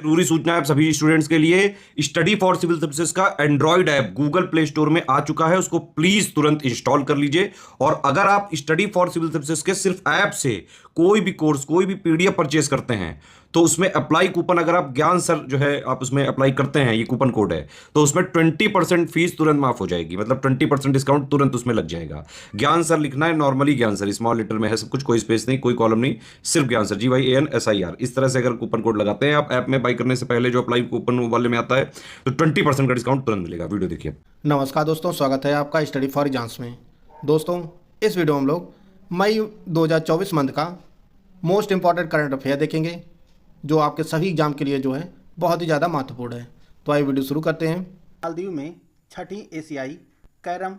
जरूरी सूचना है आप सभी स्टूडेंट्स के लिए। स्टडी फॉर सिविल सर्विसेज का Android app Google play store में आ चुका है, उसको प्लीज तुरंत इंस्टॉल कर लीजिए। और अगर आप स्टडी फॉर सिविल सर्विसेज के सिर्फ ऐप से कोई भी कोर्स, कोई भी पीडीएफ परचेस करते हैं तो उसमें अप्लाई कूपन, अगर आप ज्ञान सर जो है आप उसमें अप्लाई करते हैं, ये कूपन कोड है, तो उसमें 20% फीस तुरंत माफ हो जाएगी। मतलब 20% डिस्काउंट तुरंत उसमें लग जाएगा। ज्ञान सर लिखना है, नॉर्मली ज्ञान सर स्मॉल लेटर में है सब कुछ, कोई स्पेस नहीं, कोई कॉलम नहीं, सिर्फ ज्ञान सर, GYANSIR। इस तरह से अगर कूपन कोड लगाते हैं आप ऐप में बाई करने से पहले, जो अप्लाई कूपन वाले में आता है, तो 20% का डिस्काउंट तुरंत मिलेगा। वीडियो देखिए। नमस्कार दोस्तों, स्वागत है आपका स्टडी फॉर एग्जाम्स में। दोस्तों, इस वीडियो में हम लोग मई 2024 मंथ का मोस्ट इंपॉर्टेंट करंट अफेयर देखेंगे, जो आपके सभी एग्जाम के लिए जो है बहुत ही ज़्यादा महत्वपूर्ण है। तो आइए वीडियो शुरू करते हैं। मालदीव में छठी एशियाई कैरम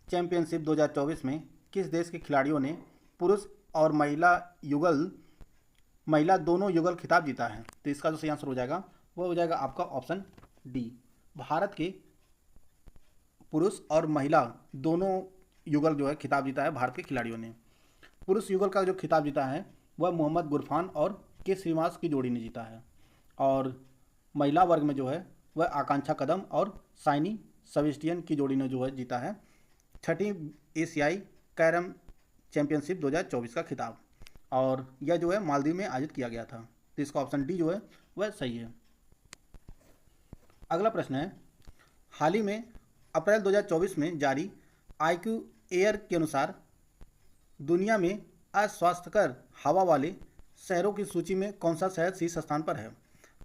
चैंपियनशिप 2024 में किस देश के खिलाड़ियों ने पुरुष और महिला दोनों युगल खिताब जीता है? तो इसका जो सही आंसर हो जाएगा वो हो जाएगा आपका ऑप्शन डी। भारत के पुरुष और महिला दोनों युगल जो है खिताब जीता है भारत के खिलाड़ियों ने। पुरुष युगल का जो खिताब जीता है वह मोहम्मद गुरफान और के श्रीनिवास की जोड़ी ने जीता है, और महिला वर्ग में जो है वह आकांक्षा कदम और साइनी सेबेस्टियन की जोड़ी ने जो है जीता है छठी एशियाई कैरम चैंपियनशिप 2024 का खिताब, और यह जो है मालदीव में आयोजित किया गया था। तो इसका ऑप्शन डी जो है वह सही है। अगला प्रश्न है, हाल ही में अप्रैल 2024 में जारी IQ एयर के अनुसार दुनिया में अस्वास्थ्यकर हवा वाले शहरों की सूची में कौन सा शहर शीर्ष स्थान पर है?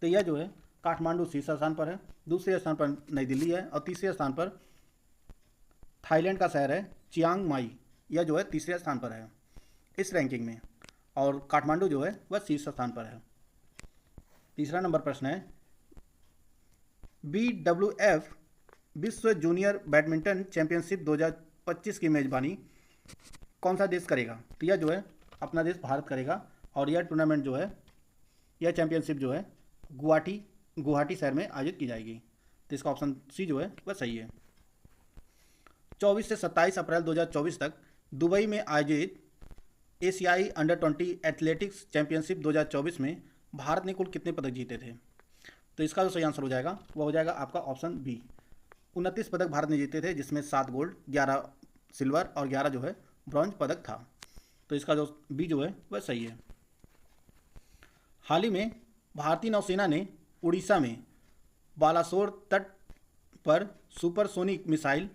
तो यह जो है काठमांडू शीर्ष स्थान पर है, दूसरे स्थान पर नई दिल्ली है, और तीसरे स्थान पर थाईलैंड का शहर है चियांग माई। यह जो है तीसरे स्थान पर है इस रैंकिंग में, और काठमांडू जो है वह शीर्ष स्थान पर है। तीसरा नंबर प्रश्न है, BWF विश्व जूनियर बैडमिंटन चैंपियनशिप 2025 की मेजबानी कौन सा देश करेगा? तो यह जो है अपना देश भारत करेगा, और यह टूर्नामेंट जो है, यह चैंपियनशिप जो है गुवाहाटी शहर में आयोजित की जाएगी। तो इसका ऑप्शन सी जो है वह सही है। 24 से 27 अप्रैल 2024 तक दुबई में आयोजित एशियाई अंडर-20 एथलेटिक्स चैंपियनशिप 2024 में भारत ने कुल कितने पदक जीते थे? तो इसका जो सही आंसर हो जाएगा वह हो जाएगा आपका ऑप्शन बी। 29 पदक भारत ने जीते थे, जिसमें 7 गोल्ड, 11 सिल्वर और 11 जो है ब्रॉन्ज पदक था। तो इसका जो बी जो है वह सही है। हाल ही में भारतीय नौसेना ने उड़ीसा में बालासोर तट पर supersonic missile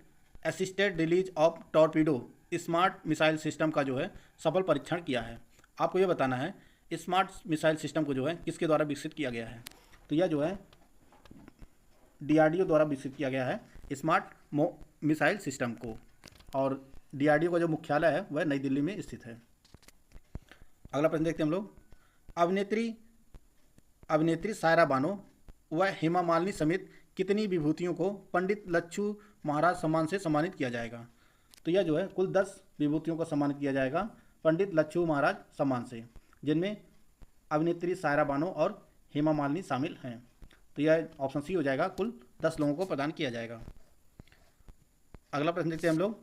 assisted release of torpedo smart missile system का जो है सफल परीक्षण किया है। आपको यह बताना है स्मार्ट मिसाइल सिस्टम को जो है किसके द्वारा विकसित किया गया है? तो यह जो है DRDO द्वारा विकसित किया गया है स्मार्ट मिसाइल सिस्टम को, और DRDO का जो मुख्यालय है वह नई दिल्ली में स्थित है। अगला प्रश्न देखते हैं हम लोग। अभिनेत्री सायरा बानो व हेमा मालिनी समेत कितनी विभूतियों को पंडित लच्छू महाराज सम्मान से सम्मानित किया जाएगा? तो यह जो है कुल 10 विभूतियों को सम्मानित किया जाएगा पंडित लच्छू महाराज सम्मान से, जिनमें अभिनेत्री सायरा बानो और हेमा मालिनी शामिल हैं। तो यह ऑप्शन सी हो जाएगा, कुल 10 लोगों को प्रदान किया जाएगा। अगला प्रश्न देखते हैं हम लोग।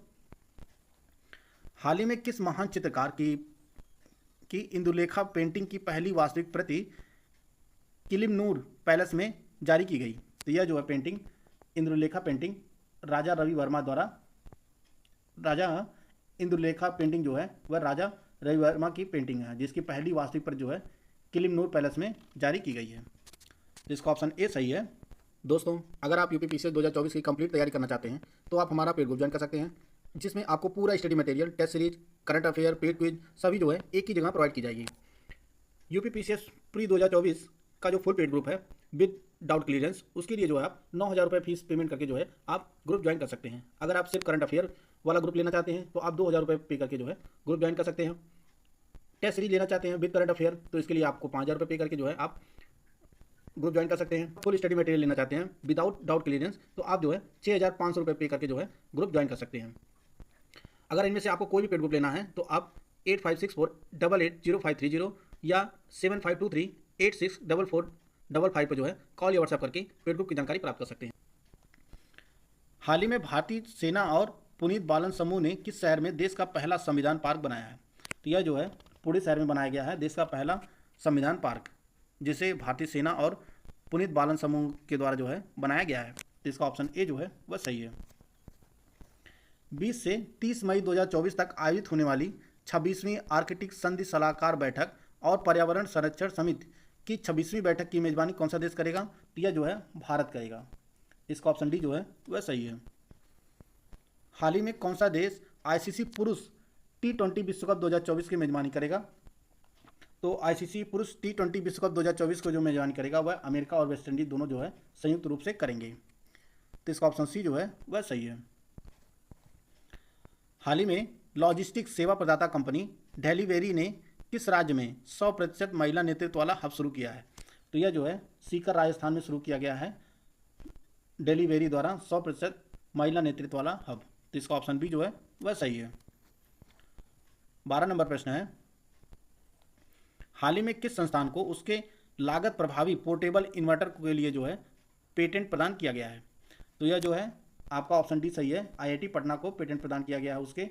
हाल ही में किस महान चित्रकार की इंदुलेखा पेंटिंग की पहली वास्तविक प्रति किलिमनूर पैलेस में जारी की गई? तो यह जो है पेंटिंग, इंदुलेखा पेंटिंग राजा इंदुलेखा पेंटिंग जो है वह राजा रवि वर्मा की पेंटिंग है, जिसकी पहली वास्तविक प्रति जो है किलिमनूर पैलेस में जारी की गई है। तो इसका ऑप्शन ए सही है। दोस्तों, अगर आप UPPCL 2024 की कंप्लीट तैयारी करना चाहते हैं तो आप हमारा पेड ग्रुप ज्वाइन कर सकते हैं, जिसमें आपको पूरा study material, test series, current affair, paid quiz सभी जो है एक ही जगह प्रोवाइड की जाएगी। UPPCS प्री 2024 का जो फुल पेड ग्रुप है विद डाउट क्लियरेंस, उसके लिए जो है आप 9,000 रुपये फीस पेमेंट करके जो है आप ग्रुप ज्वाइन कर सकते हैं। अगर आप सिर्फ करंट अफेयर वाला ग्रुप लेना चाहते हैं तो आप 2,000 रुपये पे करके जो है ग्रुप ज्वाइन कर सकते हैं। टेस्ट सीरीज लेना चाहते हैं विद करंट अफेयर तो इसके लिए आपको 5,000 रुपये पे करके जो है आप ग्रुप ज्वाइन कर सकते हैं। फुल स्टडी मटेरियल लेना चाहते हैं विदाउट डाउट क्लियरेंस तो आप जो है 6,500 रुपये पे करके जो है ग्रुप ज्वाइन कर सकते हैं। अगर इनमें से आपको कोई भी पेड ग्रुप लेना है तो आप 8564880530 या 7523864455 पर जो है कॉल या व्हाट्सएप करके पेड ग्रुप की जानकारी प्राप्त कर सकते हैं। हाल ही में भारतीय सेना और पुनीत बालन समूह ने किस शहर में देश का पहला संविधान पार्क बनाया है? तो यह जो है पुणे शहर में बनाया गया है देश का पहला संविधान पार्क, जिसे भारतीय सेना और पुनीत बालन समूह के द्वारा जो है बनाया गया है। तो इसका ऑप्शन ए जो है वह सही है। 20 से 30 मई 2024 तक आयोजित होने वाली 26वीं आर्कटिक संधि सलाहकार बैठक और पर्यावरण संरक्षण समिति की 26वीं बैठक की मेजबानी कौन सा देश करेगा? तो यह जो है भारत करेगा। इसका ऑप्शन डी जो है वह सही है। हाल ही में कौन सा देश आईसीसी पुरुष T20 विश्व कप 2024 की मेजबानी करेगा? तो आईसीसी पुरुष T20 विश्व कप 2024 को जो मेजबानी करेगा वह अमेरिका और वेस्ट इंडीज दोनों जो है संयुक्त रूप से करेंगे। तो इसका ऑप्शन सी जो है वह सही है। हाल ही में लॉजिस्टिक्स सेवा प्रदाता कंपनी डिलीवरी ने किस राज्य में 100% महिला नेतृत्व वाला हब शुरू किया है? तो यह जो है सीकर राजस्थान में शुरू किया गया है डिलीवरी द्वारा 100% महिला नेतृत्व वाला हब। तो इसका ऑप्शन बी जो है वह सही है। 12 नंबर प्रश्न है, हाल ही में किस संस्थान को उसके लागत प्रभावी पोर्टेबल इन्वर्टर के लिए जो है पेटेंट प्रदान किया गया है? तो यह जो है आपका ऑप्शन डी सही है। आईआईटी पटना को पेटेंट प्रदान किया गया है उसके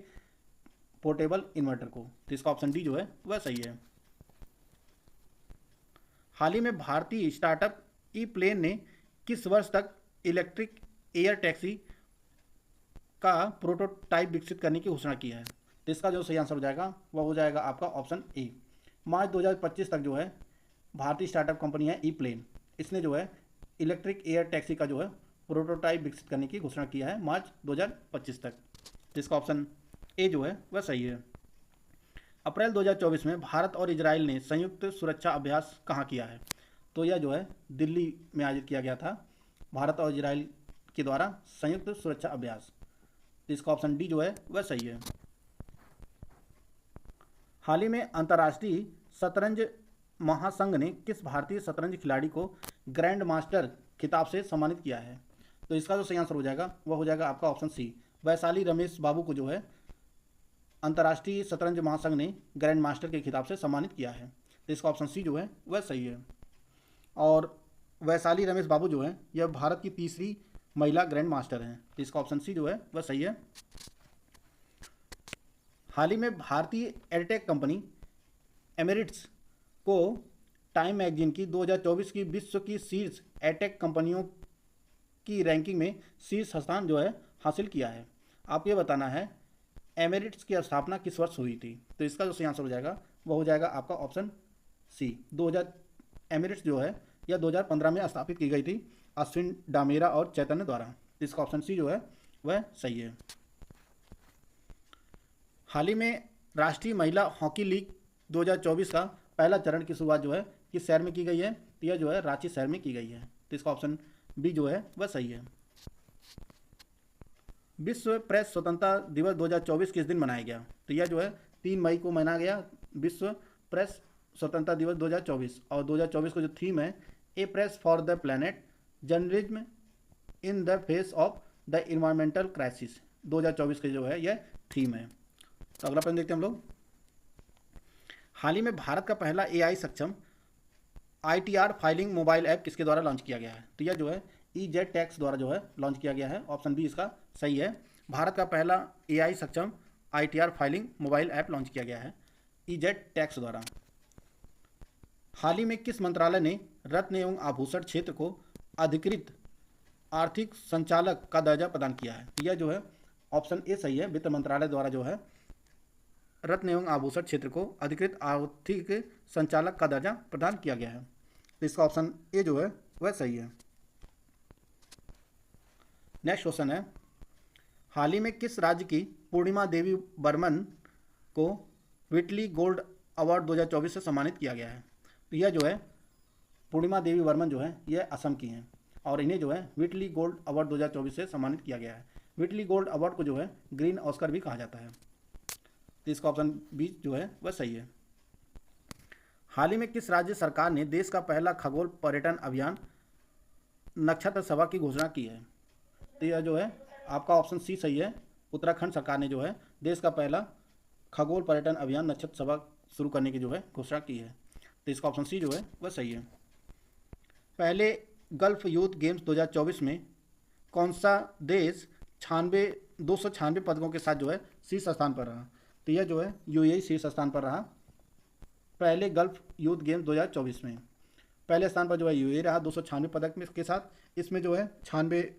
पोर्टेबल इन्वर्टर को। तो इसका ऑप्शन डी जो है वह सही है। हाल ही में भारतीय स्टार्टअप ई प्लेन ने किस वर्ष तक इलेक्ट्रिक एयर टैक्सी का प्रोटोटाइप विकसित करने की घोषणा की है? तो इसका जो सही आंसर हो जाएगा वह हो जाएगा आपका ऑप्शन ए। मार्च 2025 तक जो है भारतीय स्टार्टअप कंपनी है ई प्लेन, इसने जो है इलेक्ट्रिक एयर टैक्सी का जो है प्रोटोटाइप विकसित करने की घोषणा किया है मार्च 2025 तक। तो इसका ऑप्शन ए जो है वह सही है। अप्रैल 2024 में भारत और इजराइल ने संयुक्त सुरक्षा अभ्यास कहाँ किया है? तो यह जो है दिल्ली में आयोजित किया गया था भारत और इजराइल के द्वारा संयुक्त सुरक्षा अभ्यास। तो इसका ऑप्शन डी जो है वह सही है। हाल ही में अंतर्राष्ट्रीय शतरंज महासंघ ने किस भारतीय शतरंज खिलाड़ी को ग्रैंड मास्टर खिताब से सम्मानित किया है? तो इसका जो सही आंसर हो जाएगा वह हो जाएगा आपका ऑप्शन सी। वैशाली रमेश बाबू को जो है अंतर्राष्ट्रीय शतरंज महासंघ ने ग्रैंड मास्टर के खिताब से सम्मानित किया है। तो इसका ऑप्शन सी जो है वह सही है। और वैशाली रमेश बाबू जो है यह भारत की तीसरी महिला ग्रैंड मास्टर हैं। तो इसका ऑप्शन सी जो है वह सही है। हाल ही में भारतीय एयरटेक कंपनी एमिरेट्स को टाइम मैगजीन की 2024 की विश्व की शीर्ष एयरटेक कंपनियों की रैंकिंग में शीर्ष स्थान जो है हासिल किया है। आपको ये बताना है एमिरेट्स की स्थापना किस वर्ष हुई थी? तो इसका जो सही आंसर हो जाएगा वह हो जाएगा आपका ऑप्शन सी। 2000 एमिरेट्स जो है यह 2015 में स्थापित की गई थी अश्विन डामेरा और चैतन्य द्वारा। इसका ऑप्शन सी जो है वह सही है। हाल ही में राष्ट्रीय महिला हॉकी लीग 2024 का पहला चरण की शुरुआत जो है किस शहर में की गई है? तो यह जो है रांची शहर में की गई है। तो इसका ऑप्शन बी जो है वह सही है। विश्व प्रेस स्वतंत्रता दिवस 2024 किस दिन मनाया गया? तो यह जो है 3 मई को मनाया गया विश्व प्रेस स्वतंत्रता दिवस 2024। और 2024 का जो थीम है a press for the planet journalism in the face of the environmental crisis 2024 का जो है यह थीम है। तो अगला प्रश्न देखते हैं हम लोग। हाल ही में भारत का पहला एआई सक्षम ITR फाइलिंग मोबाइल ऐप किसके द्वारा लॉन्च किया गया है? तो यह जो है EZ टैक्स द्वारा जो है लॉन्च किया गया है। ऑप्शन बी इसका सही है। भारत का पहला AI सक्षम ITR filing mobile app launch किया गया है EZ टैक्स द्वारा। हाल ही में किस मंत्रालय ने रत्न एवं आभूषण क्षेत्र को अधिकृत आर्थिक संचालक का दर्जा प्रदान किया है? यह जो है ऑप्शन ए सही है। वित्त मंत्रालय द्वारा जो है रत्न एवं आभूषण क्षेत्र को अधिकृत आर्थिक संचालक का दर्जा प्रदान किया गया है। तो इसका ऑप्शन ए जो है वह सही है। नेक्स्ट क्वेश्चन है, हाल ही में किस राज्य की पूर्णिमा देवी बर्मन को व्हिटली गोल्ड अवार्ड 2024 से सम्मानित किया गया है? तो यह जो है पूर्णिमा देवी बर्मन जो है यह असम की हैं और इन्हें जो है व्हिटली गोल्ड अवार्ड 2024 से सम्मानित किया गया है। व्हिटली गोल्ड अवार्ड को जो है ग्रीन ऑस्कर भी कहा जाता है। तो इसका ऑप्शन बी जो है वह सही है। हाल ही में किस राज्य सरकार ने देश का पहला खगोल पर्यटन अभियान नक्षत्र सभा की घोषणा की है? तो यह जो है आपका ऑप्शन सी सही है। उत्तराखंड सरकार ने जो है देश का पहला खगोल पर्यटन अभियान नक्षत्र सभा शुरू करने की जो है घोषणा की है। तो इसका ऑप्शन सी जो है वह सही है। पहले गल्फ यूथ गेम्स 2024 में कौन सा देश 296 पदकों के साथ जो है शीर्ष स्थान पर रहा? तो यह जो है UAE शीर्ष स्थान पर रहा पहले गल्फ यूथ गेम्स 2024 में। पहले स्थान पर जो है यूएई रहा 296 पदक में के साथ। इसमें जो है 96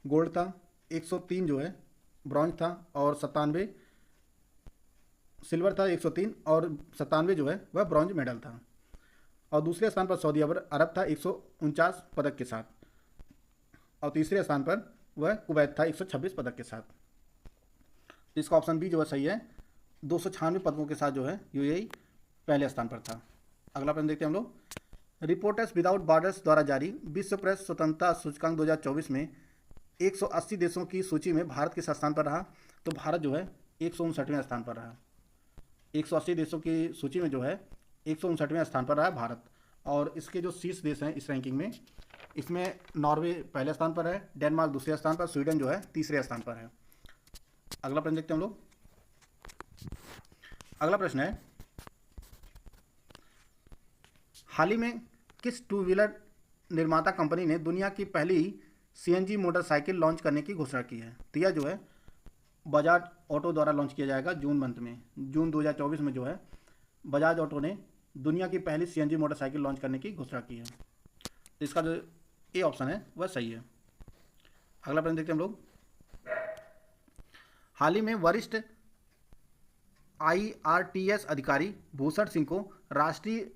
गोल्ड था, 103 जो है ब्रॉन्ज था और 97 सिल्वर था, 103 और 97 जो है वह ब्रॉन्ज मेडल था। और दूसरे स्थान पर सऊदी अरब था 149 पदक के साथ, और तीसरे स्थान पर वह कुवैत था 126 पदक के साथ। तो इसका ऑप्शन बी जो है सही है, 296 पदकों के साथ जो है यूएई पहले स्थान पर था। अगला प्रश्न देखते हैं हम लोग। रिपोर्टर्स विदाउट बॉर्डर्स द्वारा जारी विश्व प्रेस स्वतंत्रता सूचकांक 2024 में 180 देशों की सूची में भारत किस स्थान पर रहा? तो भारत जो है 159वें स्थान पर रहा। 180 देशों की सूची में जो है 159वें स्थान पर रहा है भारत। और इसके जो शीर्ष देश हैं इस रैंकिंग में, इसमें नॉर्वे पहले स्थान पर है, डेनमार्क दूसरे स्थान पर, स्वीडन जो है तीसरे स्थान पर है। अगला प्रश्न देखते हैं हम लोग। अगला प्रश्न है, हाल ही में किस टू व्हीलर निर्माता कंपनी ने दुनिया की पहली सीएनजी मोटरसाइकिल लॉन्च करने की घोषणा की है? तो यह जो है बजाज ऑटो द्वारा लॉन्च किया जाएगा जून मंथ में, जून 2024 में जो है बजाज ऑटो ने दुनिया की पहली सीएनजी मोटरसाइकिल लॉन्च करने की घोषणा की है। तो इसका जो ए ऑप्शन है वह सही है। अगला प्रश्न देखते हैं हम लोग। हाल ही में वरिष्ठ IRTS अधिकारी भूषण सिंह को राष्ट्रीय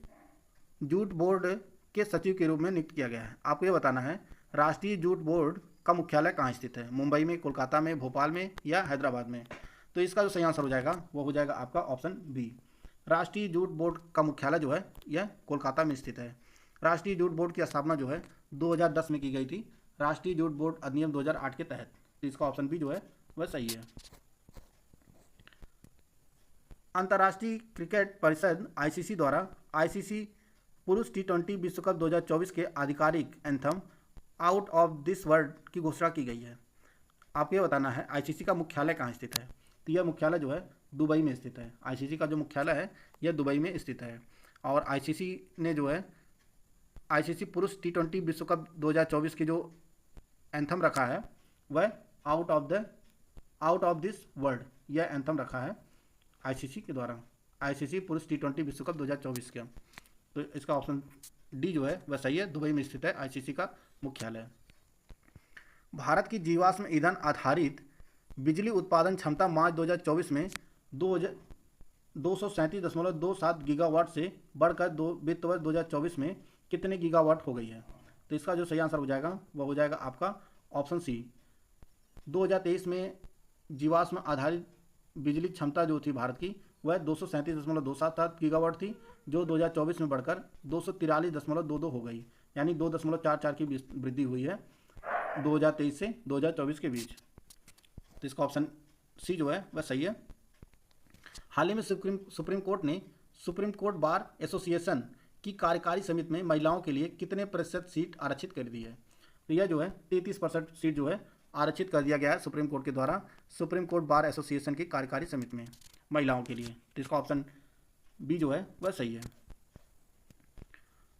जूट बोर्ड के सचिव के रूप में नियुक्त किया गया है। आपको यह बताना है राष्ट्रीय जूट बोर्ड का मुख्यालय कहाँ स्थित है? मुंबई में, कोलकाता में, भोपाल में या हैदराबाद में? तो इसका जो सही आंसर हो जाएगा वो हो जाएगा आपका ऑप्शन बी। राष्ट्रीय जूट बोर्ड का मुख्यालय जो है यह कोलकाता में स्थित है। राष्ट्रीय जूट बोर्ड की स्थापना जो है 2010 में की गई थी, राष्ट्रीय जूट बोर्ड अधिनियम 2008 के तहत। तो इसका ऑप्शन बी जो है वह सही है। अंतर्राष्ट्रीय क्रिकेट परिषद ICC द्वारा ICC पुरुष T20 विश्व कप 2024 के आधिकारिक anthem out of this world की घोषणा की गई है। आपको यह बताना है ICC का मुख्यालय कहाँ स्थित है? तो यह मुख्यालय जो है दुबई में स्थित है। ICC का जो मुख्यालय है यह दुबई में स्थित है। और ICC ने जो है ICC पुरुष T20 विश्व कप 2024 की जो एंथम रखा है वह आउट ऑफ दिस वर्ल्ड, यह एंथम रखा है ICC के द्वारा, ICC पुरुष T20 विश्व कप 2024 का। तो इसका ऑप्शन डी जो है वह सही है, दुबई में स्थित है ICC का मुख्यालय। भारत की जीवाश्म ईंधन आधारित बिजली उत्पादन क्षमता मार्च 2024 में 237.27 गीगावाट से बढ़कर वित्त वर्ष 2024 में कितने गीगावाट हो गई है? तो इसका जो सही आंसर हो जाएगा वह हो जाएगा आपका ऑप्शन सी। 2023 में जीवाश्म आधारित बिजली क्षमता जो थी भारत की वह 237.27 गीगावाट थी, जो 2024 में बढ़कर 243.22 हो गई, यानी 2.44 की वृद्धि हुई है 2023 से 2024 के बीच। तो इसका ऑप्शन सी जो है वह सही है। हाल ही में सुप्रीम कोर्ट ने सुप्रीम कोर्ट बार एसोसिएशन की कार्यकारी समिति में महिलाओं के लिए कितने प्रतिशत सीट आरक्षित कर दी है? तो यह जो है 33% सीट जो है आरक्षित कर दिया गया है सुप्रीम कोर्ट के द्वारा सुप्रीम कोर्ट बार एसोसिएशन की कार्यकारी समिति में महिलाओं के लिए। तो इसका ऑप्शन बी जो है वह सही है।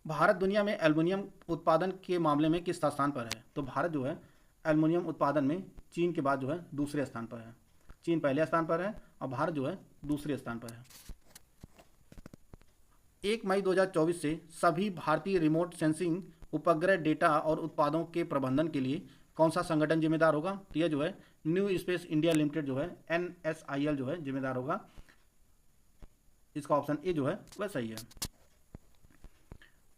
भारत दुनिया में एल्युमिनियम उत्पादन के मामले में किस स्थान पर है? तो भारत जो है एल्युमिनियम उत्पादन में चीन के बाद जो है दूसरे स्थान पर है। चीन पहले स्थान पर है और भारत जो है दूसरे स्थान पर है। 1 मई 2024 से सभी भारतीय रिमोट सेंसिंग उपग्रह डेटा और उत्पादों के प्रबंधन के लिए कौन सा संगठन जिम्मेदार होगा? तो यह जो है न्यू स्पेस इंडिया लिमिटेड जो है NSIL जो है जिम्मेदार होगा। इसका ऑप्शन ए जो है वह सही है।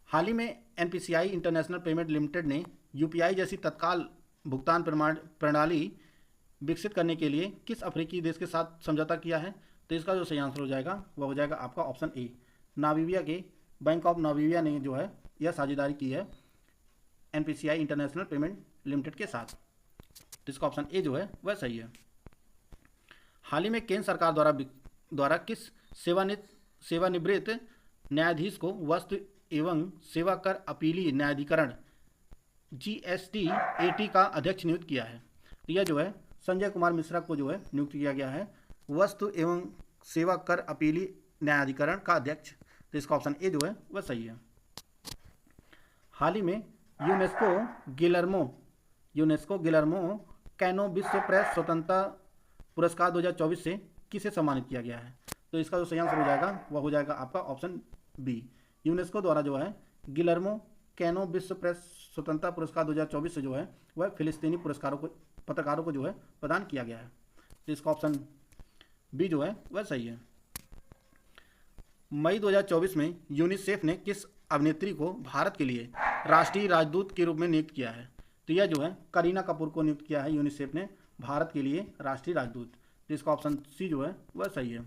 हाल ही में NPCI इंटरनेशनल पेमेंट लिमिटेड ने UPI जैसी तत्काल भुगतान प्रणाली विकसित करने के लिए किस अफ्रीकी देश के साथ समझौता किया है? तो इसका जो सही आंसर हो जाएगा वह हो जाएगा आपका ऑप्शन ए। नामीबिया के बैंक ऑफ नामीबिया ने जो है यह साझेदारी की है NPCI इंटरनेशनल पेमेंट लिमिटेड के साथ। तो इसका ऑप्शन ए जो है वह सही है। हाल ही में केंद्र सरकार द्वारा किस सेवानिवृत्त न्यायाधीश को वस्तु एवं सेवा कर अपीली न्यायाधिकरण GST/AT का अध्यक्ष नियुक्त किया है? तो यह जो है संजय कुमार मिश्रा को जो है नियुक्त किया गया है वस्तु एवं सेवा कर अपीली न्यायाधिकरण का अध्यक्ष। तो इसका ऑप्शन ए जो है वह सही है। हाल ही में यूनेस्को गिलर्मो कैनो विश्व प्रेस स्वतंत्रता पुरस्कार 2024 से किसे सम्मानित किया गया है? तो इसका जो सही आंसर हो जाएगा वह हो जाएगा आपका ऑप्शन बी। यूनेस्को द्वारा जो है गिलर्मो कैनो विश्व प्रेस स्वतंत्रता पुरस्कार 2024 से जो है वह फिलिस्तीनी पत्रकारों को जो है प्रदान किया गया है। तो इसका ऑप्शन बी जो है वह सही है। मई 2024 में यूनिसेफ ने किस अभिनेत्री को भारत के लिए राष्ट्रीय राजदूत के रूप में नियुक्त किया है? तो यह जो है करीना कपूर को नियुक्त किया है यूनिसेफ ने भारत के लिए राष्ट्रीय राजदूत। तो इसका ऑप्शन सी जो है वह सही है।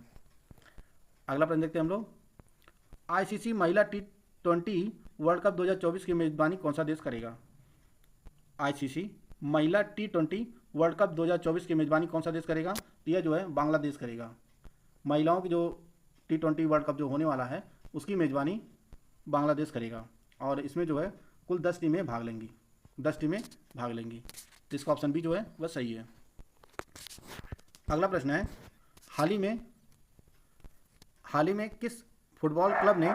अगला प्रश्न देखते हैं हम लोग। आईसीसी महिला T20 वर्ल्ड कप 2024 की मेजबानी कौन सा देश करेगा? आईसीसी महिला T20 वर्ल्ड कप 2024 की मेजबानी कौन सा देश करेगा? तो यह जो है बांग्लादेश करेगा। महिलाओं की जो T20 वर्ल्ड कप जो होने वाला है उसकी मेजबानी बांग्लादेश करेगा और इसमें जो है कुल 10 टीमें भाग लेंगी, 10 टीमें भाग लेंगी। तो इसका ऑप्शन बी जो है वह सही है। अगला प्रश्न है, हाल ही में किस फुटबॉल क्लब ने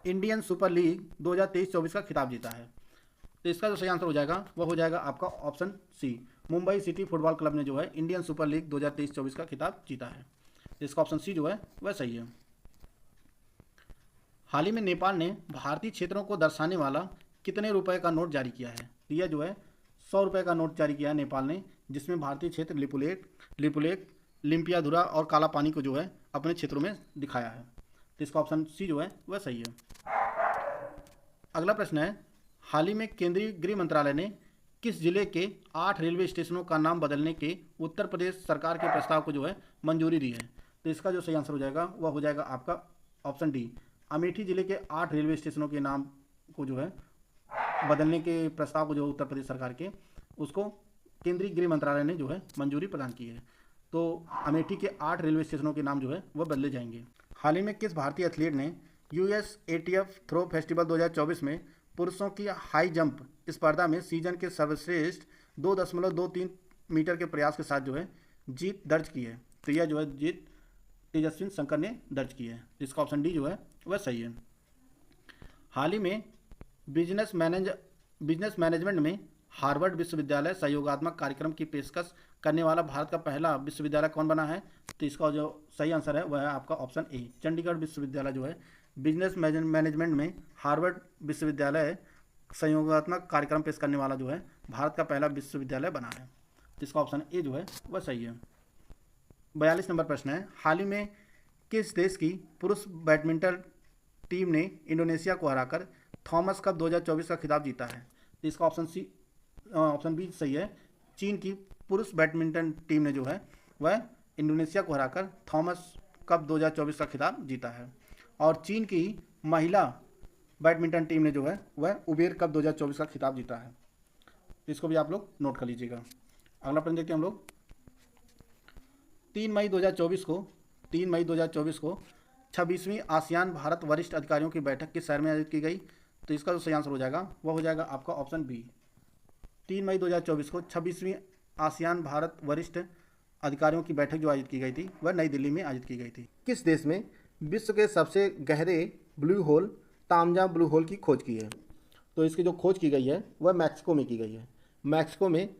इंडियन सुपर लीग 2023-24 का खिताब जीता है? तो इसका जो सही आंसर हो जाएगा वह हो जाएगा आपका option C. Mumbai city football club ने जो है इंडियन सुपर लीग 2023-24 का खिताब जीता है। तो इसका ऑप्शन सी जो है वह सही है। हाल ही में नेपाल ने भारतीय क्षेत्रों को दर्शाने वाला कितने रुपए का नोट जारी किया है? तो यह जो है 100 रुपये का नोट जारी किया है नेपाल ने, जिसमें भारतीय क्षेत्र लिपुलेख, लिम्पियाधुरा और काला पानी को जो है अपने क्षेत्रों में दिखाया है। तो इसका ऑप्शन सी जो है वह सही है। अगला प्रश्न है, हाल ही में केंद्रीय गृह मंत्रालय ने किस जिले के 8 रेलवे स्टेशनों का नाम बदलने के उत्तर प्रदेश सरकार के प्रस्ताव को जो है मंजूरी दी है? तो इसका जो सही आंसर हो जाएगा वह हो जाएगा आपका ऑप्शन डी। अमेठी जिले के 8 रेलवे स्टेशनों के नाम को जो है बदलने के प्रस्ताव को जो उत्तर प्रदेश सरकार के उसको केंद्रीय गृह मंत्रालय ने जो है मंजूरी प्रदान की है। तो अमेठी के 8 रेलवे स्टेशनों के नाम जो है वह बदले जाएंगे। हाल ही में किस भारतीय एथलीट ने USATF थ्रो फेस्टिवल 2024 में पुरुषों की हाई जंप स्पर्धा में सीजन के सर्वश्रेष्ठ 2.23 मीटर के प्रयास के साथ जो है जीत दर्ज की है? तो यह जो है जीत तेजस्विन शंकर ने दर्ज की है। इसका ऑप्शन डी जो है वह सही है। हाल ही में बिजनेस मैनेजमेंट में हार्वर्ड विश्वविद्यालय सहयोगात्मक कार्यक्रम की पेशकश करने वाला भारत का पहला विश्वविद्यालय कौन बना है? तो इसका जो सही आंसर है वह है आपका ऑप्शन ए। चंडीगढ़ विश्वविद्यालय जो है बिजनेस मैनेजमेंट में हार्वर्ड विश्वविद्यालय सहयोगात्मक कार्यक्रम पेश करने वाला जो है भारत का पहला विश्वविद्यालय बना है। तो इसका ऑप्शन ए जो है वह सही है। 42 नंबर प्रश्न है, हाल ही में किस देश की पुरुष बैडमिंटन टीम ने इंडोनेशिया को हराकर थॉमस कप 2024 का खिताब जीता है? तो इसका ऑप्शन बी सही है। चीन की पुरुष बैडमिंटन टीम ने जो है वह इंडोनेशिया को हराकर थॉमस कप 2024 का खिताब जीता है और चीन की महिला बैडमिंटन टीम ने जो है वह उबेर कप 2024 का खिताब जीता है। इसको भी आप लोग नोट कर लीजिएगा। अगला प्रश्न देखते हैं हम लोग। 3 मई 2024 को 26वीं आसियान भारत वरिष्ठ अधिकारियों की बैठक किस शहर में आयोजित की गई? तो इसका जो सही आंसर हो जाएगा वह हो जाएगा आपका ऑप्शन बी। 3 मई 2024 को 26वीं आसियान भारत वरिष्ठ अधिकारियों की बैठक जो आयोजित की गई थी वह नई दिल्ली में आयोजित की गई थी। किस देश में विश्व के सबसे गहरे ब्लू होल तामजा ब्लू होल की खोज की है? तो इसकी जो खोज की गई है वह मैक्सिको में की गई है। मैक्सिको में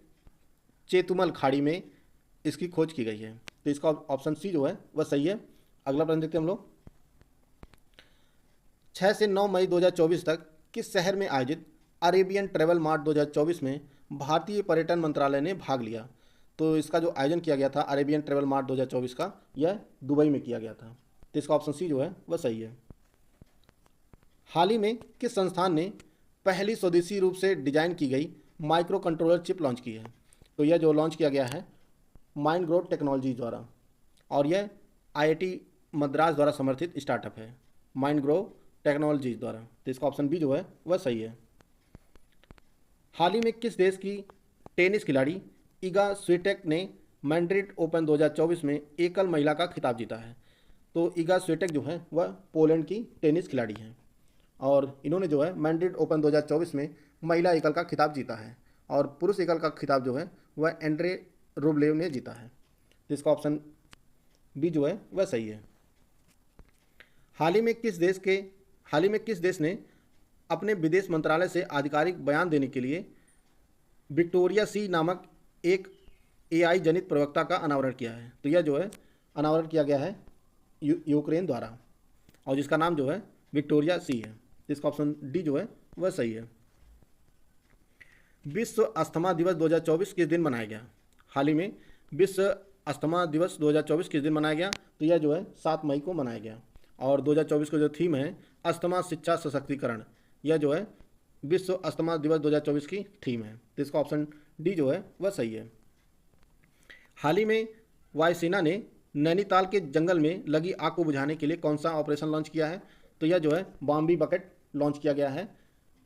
चेतुमल खाड़ी में इसकी खोज की गई है। तो इसका ऑप्शन सी जो है वह सही है। अगला प्रश्न देखते हैं हम लोग। 6 से 9 मई 2024 तक किस शहर में आयोजित अरेबियन ट्रैवल मार्ट 2024 में भारतीय पर्यटन मंत्रालय ने भाग लिया? तो इसका जो आयोजन किया गया था अरेबियन ट्रैवल मार्ट 2024 का यह दुबई में किया गया था। तो इसका ऑप्शन सी जो है वह सही है। हाल ही में किस संस्थान ने पहली स्वदेशी रूप से डिजाइन की गई माइक्रो कंट्रोलर चिप लॉन्च की है? तो यह जो लॉन्च किया गया है माइंड ग्रोथ टेक्नोलॉजी द्वारा और यह IIT मद्रास द्वारा समर्थित स्टार्टअप है माइंड ग्रो टेक्नोलॉजी द्वारा। तो इसका ऑप्शन बी जो है वह सही है। हाल ही में किस देश की टेनिस खिलाड़ी इगा स्विटेक ने मैड्रिड ओपन 2024 में एकल महिला का खिताब जीता है? तो इगा स्विटेक जो है वह पोलैंड की टेनिस खिलाड़ी हैं और इन्होंने जो है मैड्रिड ओपन 2024 में महिला एकल का खिताब जीता है और पुरुष एकल का खिताब जो है वह एंड्रे रूबलेव ने जीता है। तो इसका ऑप्शन बी जो है वह सही है। हाल ही में किस देश ने अपने विदेश मंत्रालय से आधिकारिक बयान देने के लिए विक्टोरिया सी नामक एक AI जनित प्रवक्ता का अनावरण किया है? तो यह जो है अनावरण किया गया है यूक्रेन द्वारा और जिसका नाम जो है विक्टोरिया सी है। तो इसका ऑप्शन डी जो है वह सही है। विश्व अस्थमा दिवस 2024 किस दिन मनाया गया? हाल ही में विश्व अस्थमा दिवस 2024 किस दिन मनाया गया? तो यह जो है 7 मई को मनाया गया। और 2024 का जो थीम है अस्थमा शिक्षा सशक्तिकरण, यह जो है विश्व अस्थमा दिवस 2024 की थीम है। तो इसका ऑप्शन डी जो है वह सही है। हाल ही में वायुसेना ने नैनीताल के जंगल में लगी आग को बुझाने के लिए कौन सा ऑपरेशन लॉन्च किया है? तो यह जो है बॉम्बी बकेट लॉन्च किया गया है।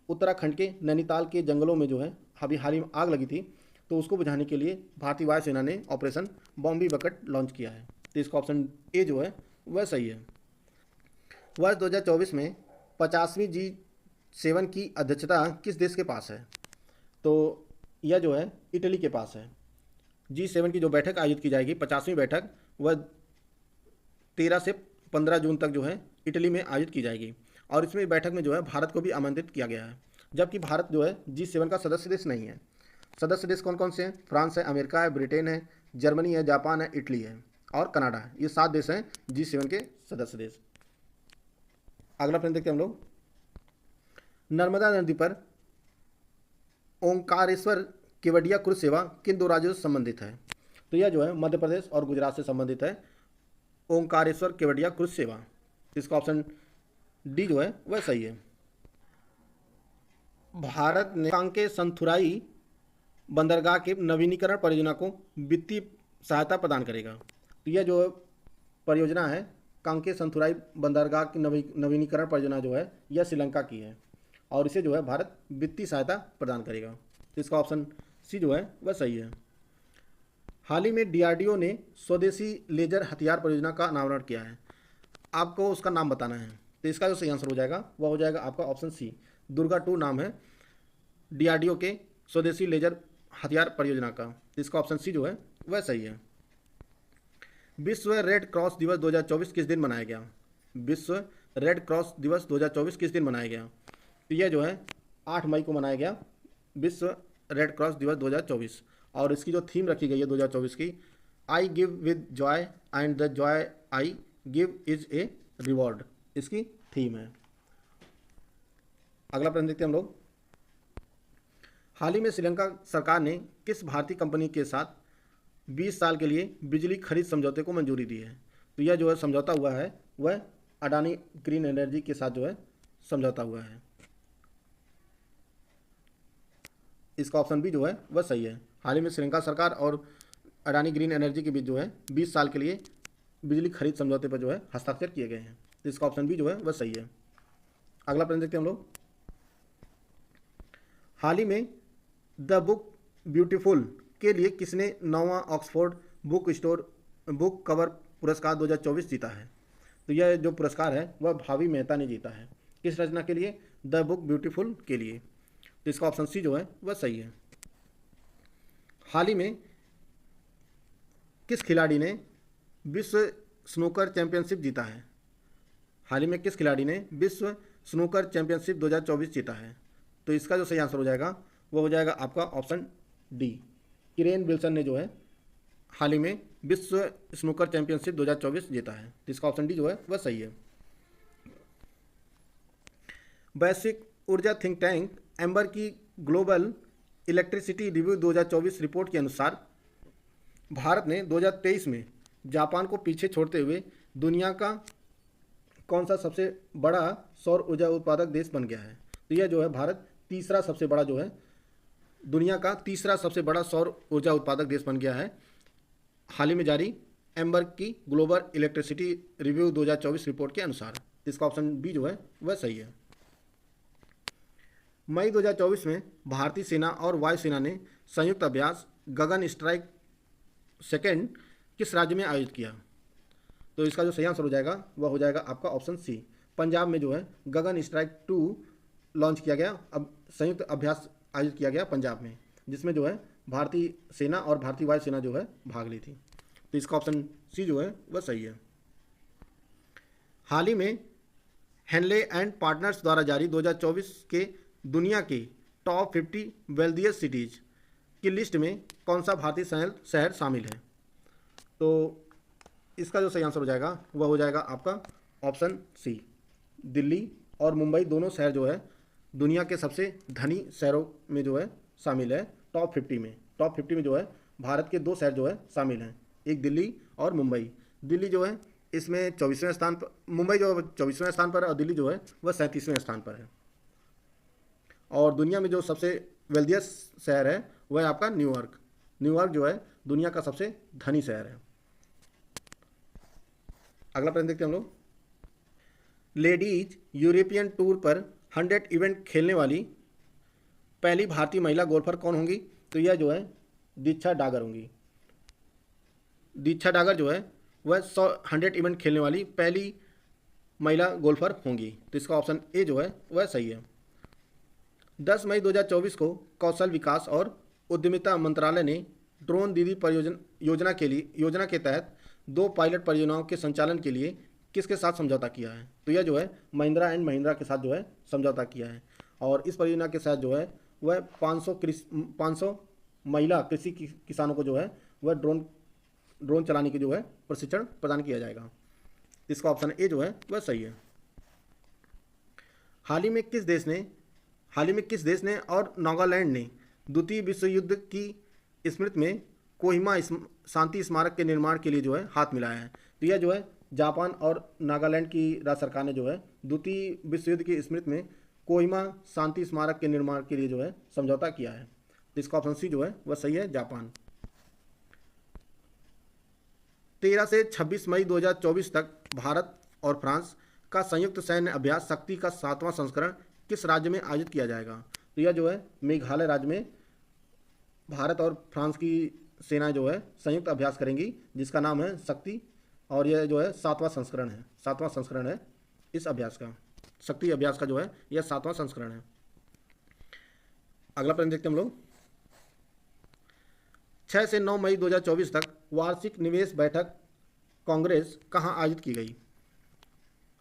उत्तराखंड के नैनीताल के जंगलों में जो है अभी हाल ही में आग लगी थी, तो उसको बुझाने के लिए भारतीय वायुसेना ने ऑपरेशन बॉम्बी बकेट लॉन्च किया है। तो इसका ऑप्शन ए जो है वह सही है। वर्ष 2024 में 50वीं G7 की अध्यक्षता किस देश के पास है? तो यह जो है इटली के पास है। G7 की जो बैठक आयोजित की जाएगी 50वीं बैठक, वह 13 से 15 जून तक जो है इटली में आयोजित की जाएगी। और इसमें बैठक में जो है भारत को भी आमंत्रित किया गया है, जबकि भारत जो है G7 का सदस्य देश नहीं है। सदस्य देश कौन कौन से हैं? फ्रांस है, अमेरिका है, ब्रिटेन है, जर्मनी है, जापान है, इटली है और कनाडा है। ये 7 देश हैं G7 के सदस्य देश। अगला प्रश्न देखते हैं हम लोग। नर्मदा नदी पर ओंकारेश्वर केवड़िया क्रूज सेवा किन 2 राज्यों से संबंधित है? तो यह जो है मध्य प्रदेश और गुजरात से संबंधित है, ओंकारेश्वर केवड़िया क्रूज सेवा। इसका ऑप्शन डी जो है वह सही है। भारत ने कांके संथुराई बंदरगाह के नवीनीकरण परियोजना को वित्तीय सहायता प्रदान करेगा। तो यह जो परियोजना है कांके संथुराई बंदरगाह की नवीनीकरण परियोजना जो है यह श्रीलंका की है और इसे जो है भारत वित्तीय सहायता प्रदान करेगा। तो इसका ऑप्शन सी जो है वह सही है। हाल ही में DRDO ने स्वदेशी लेजर हथियार परियोजना का अनावरण किया है। आपको उसका नाम बताना है। तो इसका जो सही आंसर हो जाएगा वह हो जाएगा आपका ऑप्शन सी, दुर्गा 2 नाम है DRDO के स्वदेशी लेजर हथियार परियोजना का। तो इसका ऑप्शन सी जो है वह सही है। विश्व रेड क्रॉस दिवस 2024 किस दिन मनाया गया? विश्व रेड क्रॉस दिवस 2024 किस दिन मनाया गया? तो यह जो है 8 मई को मनाया गया विश्व रेड क्रॉस दिवस 2024। और इसकी जो थीम रखी गई है 2024 की, I give with Joy and the Joy I give is a reward, इसकी थीम है। अगला प्रश्न देखते हैं हम लोग। हाल ही में श्रीलंका सरकार ने किस भारतीय कंपनी के साथ 20 साल के लिए बिजली खरीद समझौते को मंजूरी दी है? तो यह जो है समझौता हुआ है वह अडानी ग्रीन एनर्जी के साथ जो है समझौता हुआ है। इसका ऑप्शन बी जो है वह सही है। हाल ही में श्रीलंका सरकार और अडानी ग्रीन एनर्जी के बीच जो है 20 साल के लिए बिजली खरीद समझौते पर जो है हस्ताक्षर किए गए हैं। तो इसका ऑप्शन बी जो है वह सही है। अगला प्रश्न देखते हैं हम लोग। हाल ही में द बुक ब्यूटीफुल के लिए किसने 9वां ऑक्सफोर्ड बुक कवर पुरस्कार 2024 जीता है? तो यह जो पुरस्कार है वह भावी मेहता ने जीता है। किस रचना के लिए? द बुक ब्यूटीफुल के लिए। तो इसका ऑप्शन सी जो है वह सही है। हाल ही में किस खिलाड़ी ने विश्व स्नूकर चैंपियनशिप जीता है? हाल ही में किस खिलाड़ी ने विश्व स्नूकर चैंपियनशिप 2024 जीता है? तो इसका जो सही आंसर हो जाएगा वो हो जाएगा आपका ऑप्शन डी, किरेन विल्सन ने जो है हाल ही में विश्व स्नूकर चैंपियनशिप 2024 जीता है। तो इसका ऑप्शन डी जो है वह सही है। वैश्विक ऊर्जा थिंक टैंक एम्बर की ग्लोबल इलेक्ट्रिसिटी रिव्यू 2024 रिपोर्ट के अनुसार भारत ने 2023 में जापान को पीछे छोड़ते हुए दुनिया का कौन सा सबसे बड़ा सौर ऊर्जा उत्पादक देश बन गया है? तो यह जो है भारत तीसरा सबसे बड़ा जो है दुनिया का तीसरा सबसे बड़ा सौर ऊर्जा उत्पादक देश बन गया है हाल ही में जारी एम्बर की ग्लोबल इलेक्ट्रिसिटी रिव्यू 2024 रिपोर्ट के अनुसार। इसका ऑप्शन बी जो है वह सही है। मई 2024 में भारतीय सेना और वायुसेना ने संयुक्त अभ्यास गगन स्ट्राइक सेकेंड किस राज्य में आयोजित किया? तो इसका जो सही आंसर हो जाएगा वह हो जाएगा आपका ऑप्शन सी, पंजाब में जो है गगन स्ट्राइक 2 लॉन्च किया गया। अब संयुक्त अभ्यास आयोजित किया गया पंजाब में, जिसमें जो है भारतीय सेना और भारतीय वायुसेना जो है भाग ली थी। तो इसका ऑप्शन सी जो है वह सही है। हाल ही में हेनले एंड पार्टनर्स द्वारा जारी 2024 के दुनिया के टॉप 50 वेल्दियस्ट सिटीज की लिस्ट में कौन सा भारतीय शहर शामिल है? तो इसका जो सही आंसर हो जाएगा वह हो जाएगा आपका ऑप्शन सी, दिल्ली और मुंबई दोनों शहर जो है दुनिया के सबसे धनी शहरों में जो है शामिल है। टॉप 50 में जो है भारत के 2 शहर जो है शामिल हैं, एक दिल्ली और मुंबई। दिल्ली जो है इसमें 24वें स्थान पर, मुंबई जो है 24वें स्थान पर है और दिल्ली जो है वह 37वें स्थान पर है। और दुनिया में जो सबसे वेल्दियस्ट शहर है वह है आपका न्यूयॉर्क। न्यूयॉर्क जो है दुनिया का सबसे धनी शहर है। अगला प्रश्न देखते हैं हम लोग। लेडीज यूरोपियन टूर पर 100 इवेंट खेलने वाली पहली भारतीय महिला गोल्फर कौन होंगी? तो यह जो है दीक्षा डागर होंगी। दीक्षा डागर जो है वह 100 इवेंट खेलने वाली पहली महिला गोल्फर होंगी। तो इसका ऑप्शन ए जो है वह सही है। 10 मई 2024 को कौशल विकास और उद्यमिता मंत्रालय ने ड्रोन दीदी योजना के तहत 2 पायलट परियोजनाओं के संचालन के लिए किसके साथ समझौता किया है? तो यह जो है महिंद्रा एंड महिंद्रा के साथ जो है समझौता किया है। और इस परियोजना के साथ जो है वह 500 महिला कृषि किसानों को जो है वह ड्रोन चलाने की जो है प्रशिक्षण प्रदान किया जाएगा। इसका ऑप्शन ए जो है वह सही है। हाल ही में किस देश ने और नागालैंड ने द्वितीय विश्व युद्ध की स्मृति में कोहिमा शांति स्मारक के निर्माण के लिए जो है हाथ मिलाया है? तो यह जो है जापान और नागालैंड की राज्य सरकार ने जो है द्वितीय विश्व युद्ध की स्मृति में कोहिमा शांति स्मारक के निर्माण के लिए जो है समझौता किया है। तो इसका ऑप्शन सी जो है वह सही है, जापान। 13 से 26 मई 2024 तक भारत और फ्रांस का संयुक्त सैन्य अभ्यास शक्ति का 7वां संस्करण किस राज्य में आयोजित किया जाएगा? तो यह जो है मेघालय राज्य में भारत और फ्रांस की सेनाएं जो है संयुक्त अभ्यास करेंगी, जिसका नाम है शक्ति। और यह जो है 7वां संस्करण है इस अभ्यास का। शक्ति अभ्यास का जो है यह 7वां संस्करण है। अगला प्रश्न देखते हैं हम लोग। 6 से 9 मई 2024 तक वार्षिक निवेश बैठक कांग्रेस कहाँ आयोजित की गई?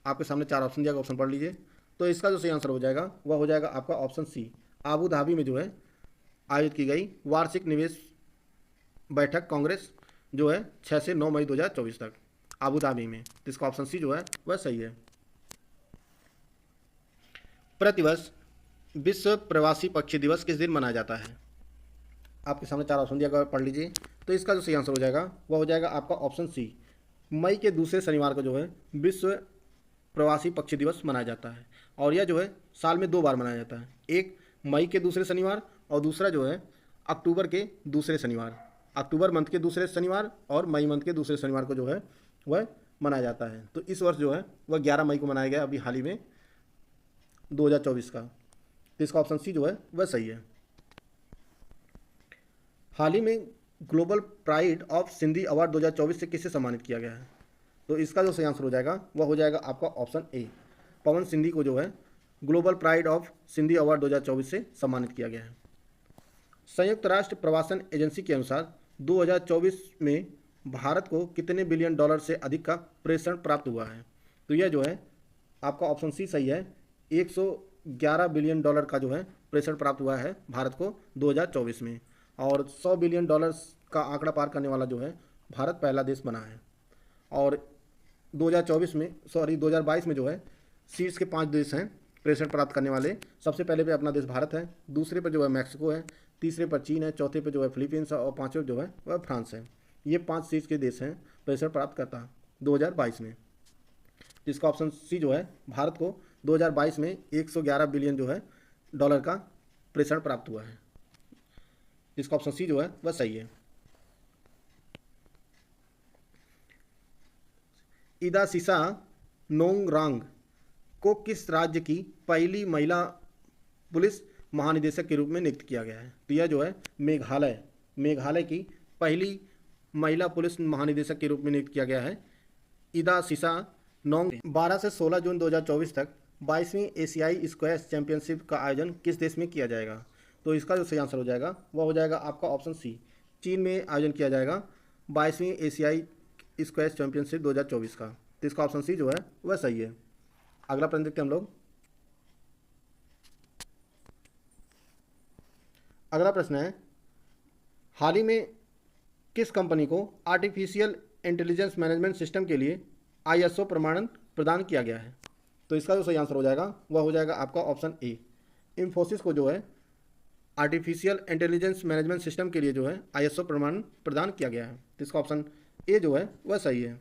आपके सामने 4 ऑप्शन दिया, ऑप्शन पढ़ लीजिए। तो इसका जो सही आंसर हो जाएगा वह हो जाएगा आपका ऑप्शन सी, आबू धाबी में जो है आयोजित की गई वार्षिक निवेश बैठक कांग्रेस जो है 6 से 9 मई 2024 तक आबू धाबी में। तो इसका ऑप्शन सी जो है वह सही है। प्रतिवर्ष विश्व प्रवासी पक्षी दिवस किस दिन मनाया जाता है? आपके सामने 4 ऑप्शन दिया गया, पढ़ लीजिए। तो इसका जो सही आंसर हो जाएगा वह हो जाएगा आपका ऑप्शन सी, मई के दूसरे शनिवार को जो है विश्व प्रवासी पक्षी दिवस मनाया जाता है। और यह जो है साल में 2 बार मनाया जाता है, एक मई के दूसरे शनिवार और दूसरा जो है अक्टूबर के दूसरे शनिवार। अक्टूबर मंथ के दूसरे शनिवार और मई मंथ के दूसरे शनिवार को जो है वह मनाया जाता है। तो इस वर्ष जो है वह 11 मई को मनाया गया, अभी हाल ही में 2024 का। तो इसका ऑप्शन सी जो है वह सही है। हाल ही में global pride of Sindhi award 2024 से किसे सम्मानित किया गया है? तो इसका जो सही आंसर हो जाएगा वह हो जाएगा आपका ऑप्शन ए, पवन सिंधी को जो है global pride of Sindhi award 2024 से सम्मानित किया गया है। संयुक्त राष्ट्र प्रवासन एजेंसी के अनुसार 2024 में भारत को कितने बिलियन डॉलर से अधिक का प्रेषण प्राप्त हुआ है? तो यह जो है आपका ऑप्शन सी सही है, 111 बिलियन डॉलर का जो है प्रेषण प्राप्त हुआ है भारत को 2024 में। और 100 बिलियन डॉलर्स का आंकड़ा पार करने वाला जो है भारत पहला देश बना है। और 2022 में जो है शीर्ष के 5 देश हैं प्रेषण प्राप्त करने वाले। सबसे पहले पे अपना देश भारत है, दूसरे पर जो है मैक्सिको है, तीसरे पर चीन है, चौथे पे जो है फिलीपींस है और पाँचवें जो है वह फ्रांस है। ये 5 शीर्ष के देश हैं प्रेषण प्राप्त करता 2022 में। जिसका ऑप्शन सी जो है भारत को 2022 में 111 बिलियन जो है डॉलर का प्रेषण प्राप्त हुआ है। जिसका ऑप्शन सी जो है वह सही है। ईदा सिसा नोंगरांग को किस राज्य की पहली महिला पुलिस महानिदेशक के रूप में नियुक्त किया गया है? तो यह जो है मेघालय की पहली महिला पुलिस महानिदेशक के रूप में नियुक्त किया गया है ईदा सिसा नोंग। 12 से 16 जून 2024 तक 22वीं एशियाई स्क्वैश चैंपियनशिप का आयोजन किस देश में किया जाएगा? तो इसका जो सही आंसर हो जाएगा वह हो जाएगा आपका ऑप्शन सी, चीन में आयोजन किया जाएगा 22वीं एशियाई स्क्वैश चैंपियनशिप 2024 का। तो इसका ऑप्शन सी जो है वह सही है। अगला प्रश्न देखते हैं हम लोग। अगला प्रश्न है, हाल ही में किस कंपनी को आर्टिफिशियल इंटेलिजेंस मैनेजमेंट सिस्टम के लिए ISO प्रमाणन प्रदान किया गया है? तो इसका जो सही आंसर हो जाएगा वह हो जाएगा आपका ऑप्शन ए। इन्फोसिस को जो है आर्टिफिशियल इंटेलिजेंस मैनेजमेंट सिस्टम के लिए जो है ISO प्रमाण प्रदान किया गया है। तो इसका ऑप्शन ए जो है वह सही है।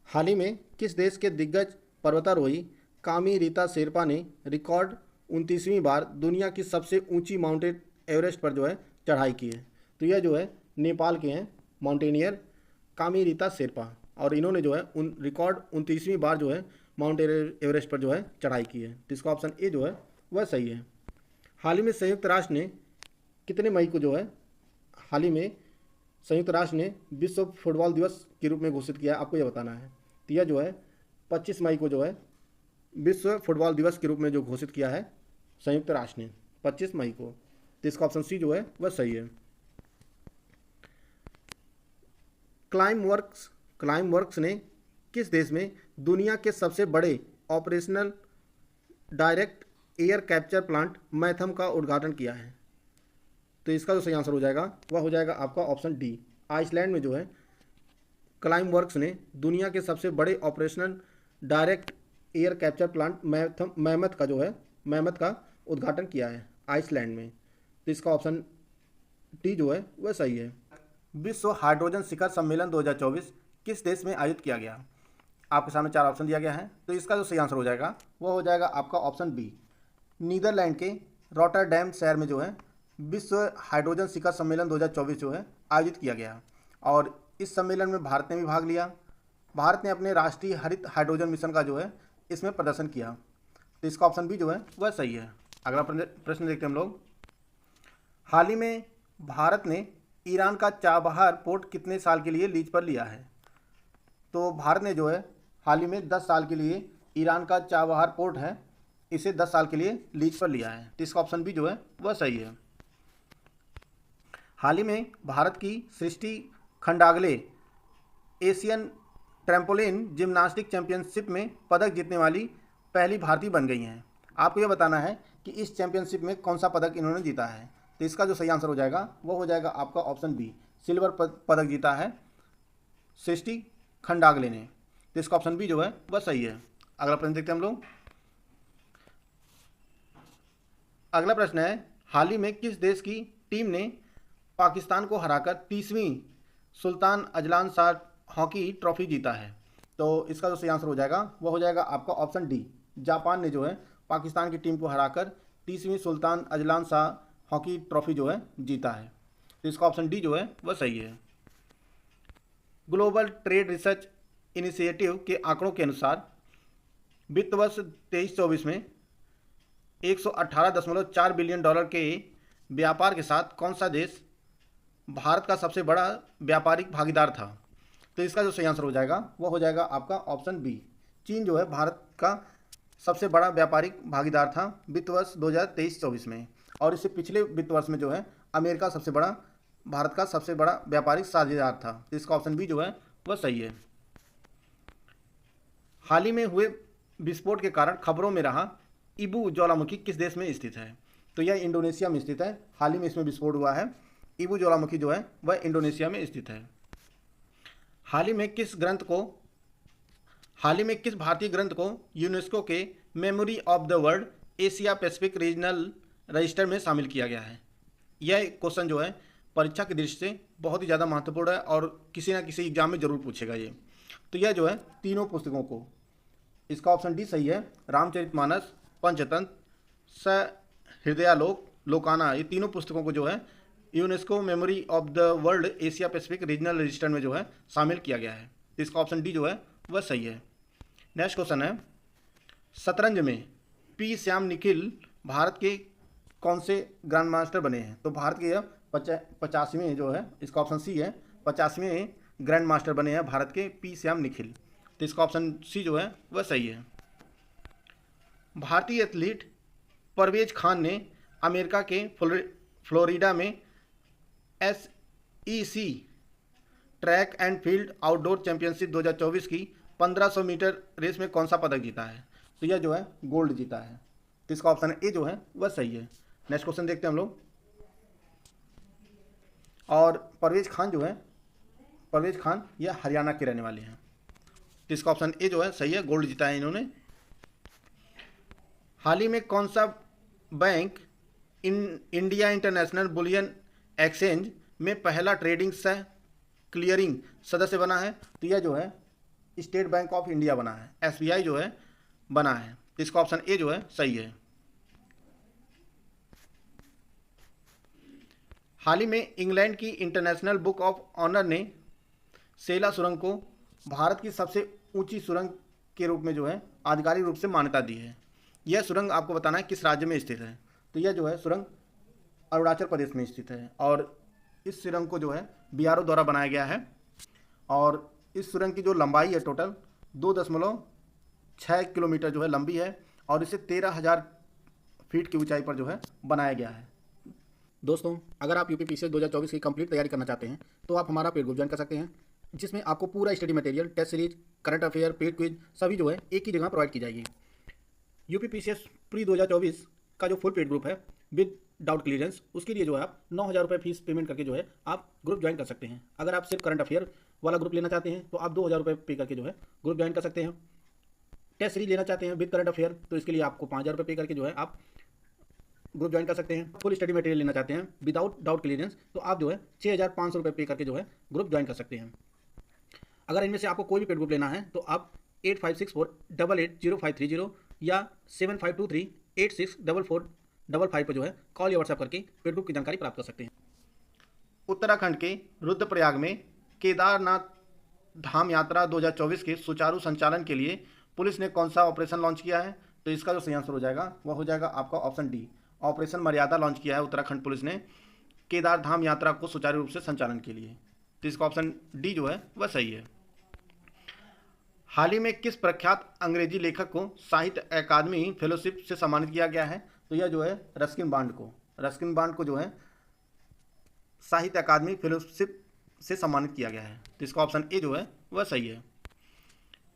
हाल ही में किस देश के दिग्गज पर्वतारोही कामी रीता शेरपा ने रिकॉर्ड 29वीं बार दुनिया की सबसे ऊंची माउंटेन एवरेस्ट पर जो है चढ़ाई की है? तो यह जो है नेपाल के हैं माउंटेनियर कामी रीता शेरपा, और इन्होंने जो है उन रिकॉर्ड 29वीं बार जो है माउंट एवरेस्ट पर जो है चढ़ाई की है। तो इसका ऑप्शन ए जो है वह सही है। हाल ही में संयुक्त राष्ट्र ने कितने मई को जो है हाल ही में संयुक्त राष्ट्र ने विश्व फुटबॉल दिवस के रूप में घोषित किया है? आपको यह बताना है। तो यह जो है 25 मई को जो है विश्व फुटबॉल दिवस के रूप में जो घोषित किया है संयुक्त राष्ट्र ने 25 मई को। तो इसका ऑप्शन सी जो है वह सही है। क्लाइम वर्क्स ने किस देश में दुनिया के सबसे बड़े operational direct air capture plant Mammoth का उद्घाटन किया है? तो इसका जो सही आंसर हो जाएगा वह हो जाएगा आपका ऑप्शन डी। आइसलैंड में जो है क्लाइम वर्क्स ने दुनिया के सबसे बड़े operational direct air capture plant mammoth का उद्घाटन किया है आइसलैंड में। तो इसका ऑप्शन डी जो है वह सही है। विश्व हाइड्रोजन शिखर सम्मेलन 2024 किस देश में आयोजित किया गया? आपके सामने 4 ऑप्शन दिया गया है। तो इसका जो सही आंसर हो जाएगा वह हो जाएगा आपका ऑप्शन बी। नीदरलैंड के रॉटरडैम शहर में जो है विश्व हाइड्रोजन शिखर सम्मेलन 2024 जो है आयोजित किया गया, और इस सम्मेलन में भारत ने भी भाग लिया। भारत ने अपने राष्ट्रीय हरित हाइड्रोजन मिशन का जो है इसमें प्रदर्शन किया। तो इसका ऑप्शन बी जो है वह सही है। अगला प्रश्न देखते हैं हम लोग। हाल ही में भारत ने ईरान का चाबहार पोर्ट कितने साल के लिए लीज पर लिया है? तो भारत ने जो है हाल ही में 10 साल के लिए ईरान का चाबहार पोर्ट है, इसे 10 साल के लिए लीज पर लिया है। तो इसका ऑप्शन बी जो है वह सही है। हाल ही में भारत की Srishti Khandagale Asian trampoline gymnastic championship में पदक जीतने वाली पहली भारतीय बन गई हैं। आपको यह बताना है कि इस चैंपियनशिप में कौन सा पदक इन्होंने जीता है। तो इसका जो सही आंसर हो जाएगा वो हो जाएगा आपका ऑप्शन बी। सिल्वर पदक जीता है सृष्टि खंडागले ने। तो इसका ऑप्शन बी जो है वह सही है। अगला प्रश्न देखते हैं हम लोग। अगला प्रश्न है, हाल ही में किस देश की टीम ने पाकिस्तान को हराकर 30वीं Sultan Azlan Shah hockey trophy जीता है? तो इसका जो सही आंसर हो जाएगा वह हो जाएगा आपका ऑप्शन डी। जापान ने जो है पाकिस्तान की टीम को हराकर 30वीं Sultan Azlan Shah hockey trophy जो है जीता है। तो इसका ऑप्शन डी जो है वह सही है। ग्लोबल ट्रेड रिसर्च इनिशिएटिव के आंकड़ों के अनुसार वित्त वर्ष 23-24 में 118.4 बिलियन डॉलर के व्यापार के साथ कौन सा देश भारत का सबसे बड़ा व्यापारिक भागीदार था? तो इसका जो सही आंसर हो जाएगा वह हो जाएगा आपका ऑप्शन बी। चीन जो है भारत का सबसे बड़ा व्यापारिक भागीदार था वित्त वर्ष 2023-24 में, और इससे पिछले वित्त वर्ष में जो है अमेरिका सबसे बड़ा भारत का सबसे बड़ा व्यापारिक साझेदार था। तो इसका ऑप्शन बी जो है वह सही है। हाल ही में हुए विस्फोट के कारण खबरों में रहा इबू ज्वालामुखी किस देश में स्थित है? तो यह इंडोनेशिया में स्थित है। हाल ही में इसमें विस्फोट हुआ है। इबू ज्वालामुखी जो है वह इंडोनेशिया में स्थित है। हाल ही में किस भारतीय ग्रंथ को यूनेस्को के memory of the world Asia Pacific regional register में शामिल किया गया है? यह क्वेश्चन जो है परीक्षा की दृष्टि से बहुत ही ज़्यादा महत्वपूर्ण है और किसी ना किसी एग्जाम में जरूर पूछेगा ये। तो यह जो है तीनों पुस्तकों को, इसका ऑप्शन डी सही है। रामचरितमानस, पंचतंत्र, सहृदयालोक, लोकाना, ये तीनों पुस्तकों को जो है UNESCO memory of the world Asia Pacific regional register में जो है शामिल किया गया है। तो इसका ऑप्शन डी जो है वह सही है। नेक्स्ट क्वेश्चन है, शतरंज में पी श्याम निखिल भारत के कौन से ग्रैंड मास्टर बने हैं? तो भारत के 50वें जो है, इसका ऑप्शन सी है, 50वें ग्रैंड मास्टर बने हैं भारत के पी श्याम निखिल। तो इसका ऑप्शन सी जो है वह सही है। भारतीय एथलीट परवेज खान ने अमेरिका के फ्लोरिडा में SEC track and field outdoor championship 2024 की 1500 मीटर रेस में कौन सा पदक जीता है? तो यह जो है गोल्ड जीता है। तो इसका ऑप्शन ए जो है वह सही है। नेक्स्ट क्वेश्चन देखते हैं हम लोग। और परवेज खान यह हरियाणा के रहने वाले हैं। तो इसका ऑप्शन ए जो है सही है, गोल्ड जीता है इन्होंने हाल ही में कौन सा bank India international bullion exchange में पहला ट्रेडिंग सह क्लियरिंग सदस्य बना है? तो यह जो है स्टेट बैंक ऑफ इंडिया बना है, एसबीआई जो है बना है। इसका ऑप्शन ए जो है सही है। हाल ही में इंग्लैंड की इंटरनेशनल बुक ऑफ ऑनर ने सेला सुरंग को भारत की सबसे ऊंची सुरंग के रूप में जो है आधिकारिक रूप से मान्यता दी है। यह सुरंग आपको बताना है किस राज्य में स्थित है। तो यह जो है सुरंग अरुणाचल प्रदेश में स्थित है और इस सुरंग को जो है बीआरओ द्वारा बनाया गया है और इस सुरंग की जो लंबाई है टोटल 2.6 किलोमीटर जो है लंबी है और इसे 13,000 फीट की ऊंचाई पर जो है बनाया गया है। दोस्तों, अगर आप यूपीपीसीएस 2024 की कंप्लीट तैयारी करना चाहते हैं तो आप हमारा पेड ग्रुप ज्वाइन कर सकते हैं, जिसमें आपको पूरा study material, test series, current affair, paid quiz सभी जो है एक ही जगह प्रोवाइड की जाएगी। यूपीपीसीएस प्री 2024 का जो फुल पेड ग्रुप है विद डाउट क्लियरेंस, उसके लिए जो है आप 9,000 रुपये फीस पेमेंट करके जो है आप ग्रुप ज्वाइन कर सकते हैं। अगर आप सिर्फ करंट अफेयर वाला ग्रुप लेना चाहते हैं तो आप 2,000 रुपये पे करके जो है ग्रुप ज्वाइन कर सकते हैं। टेस्ट सीरीज लेना चाहते हैं विद करंट अफेयर तो इसके लिए आपको 5,000 रुपये पे करके जो है आप ग्रुप ज्वाइन कर सकते हैं। फुल स्टडी मटेरियल लेना चाहते हैं विदाउट डाउट क्लियरेंस तो आप जो है 6,500 रुपये पे करके जो है ग्रुप ज्वाइन कर सकते हैं। अगर इनमें से आपको कोई भी पेड ग्रुप लेना है तो आप 8564880530 या 7523864455 पर जो है कॉल या व्हाट्सएप करके पेड ग्रुप की जानकारी प्राप्त कर सकते हैं। उत्तराखंड के रुद्रप्रयाग में केदारनाथ धाम यात्रा 2024 के सुचारू संचालन के लिए पुलिस ने कौन सा ऑपरेशन लॉन्च किया है? तो इसका जो सही आंसर हो जाएगा वह हो जाएगा आपका ऑप्शन डी, ऑपरेशन मर्यादा लॉन्च किया है उत्तराखंड पुलिस ने केदार धाम यात्रा को सुचारू रूप से संचालन के लिए। तो इसका ऑप्शन डी जो है वह सही है। हाल ही में किस प्रख्यात अंग्रेजी लेखक को साहित्य अकादमी फेलोशिप से सम्मानित किया गया है? तो यह जो है रस्किन बॉन्ड को जो है साहित्य अकादमी फेलोशिप से सम्मानित किया गया है। तो इसका ऑप्शन ए जो है वह सही है।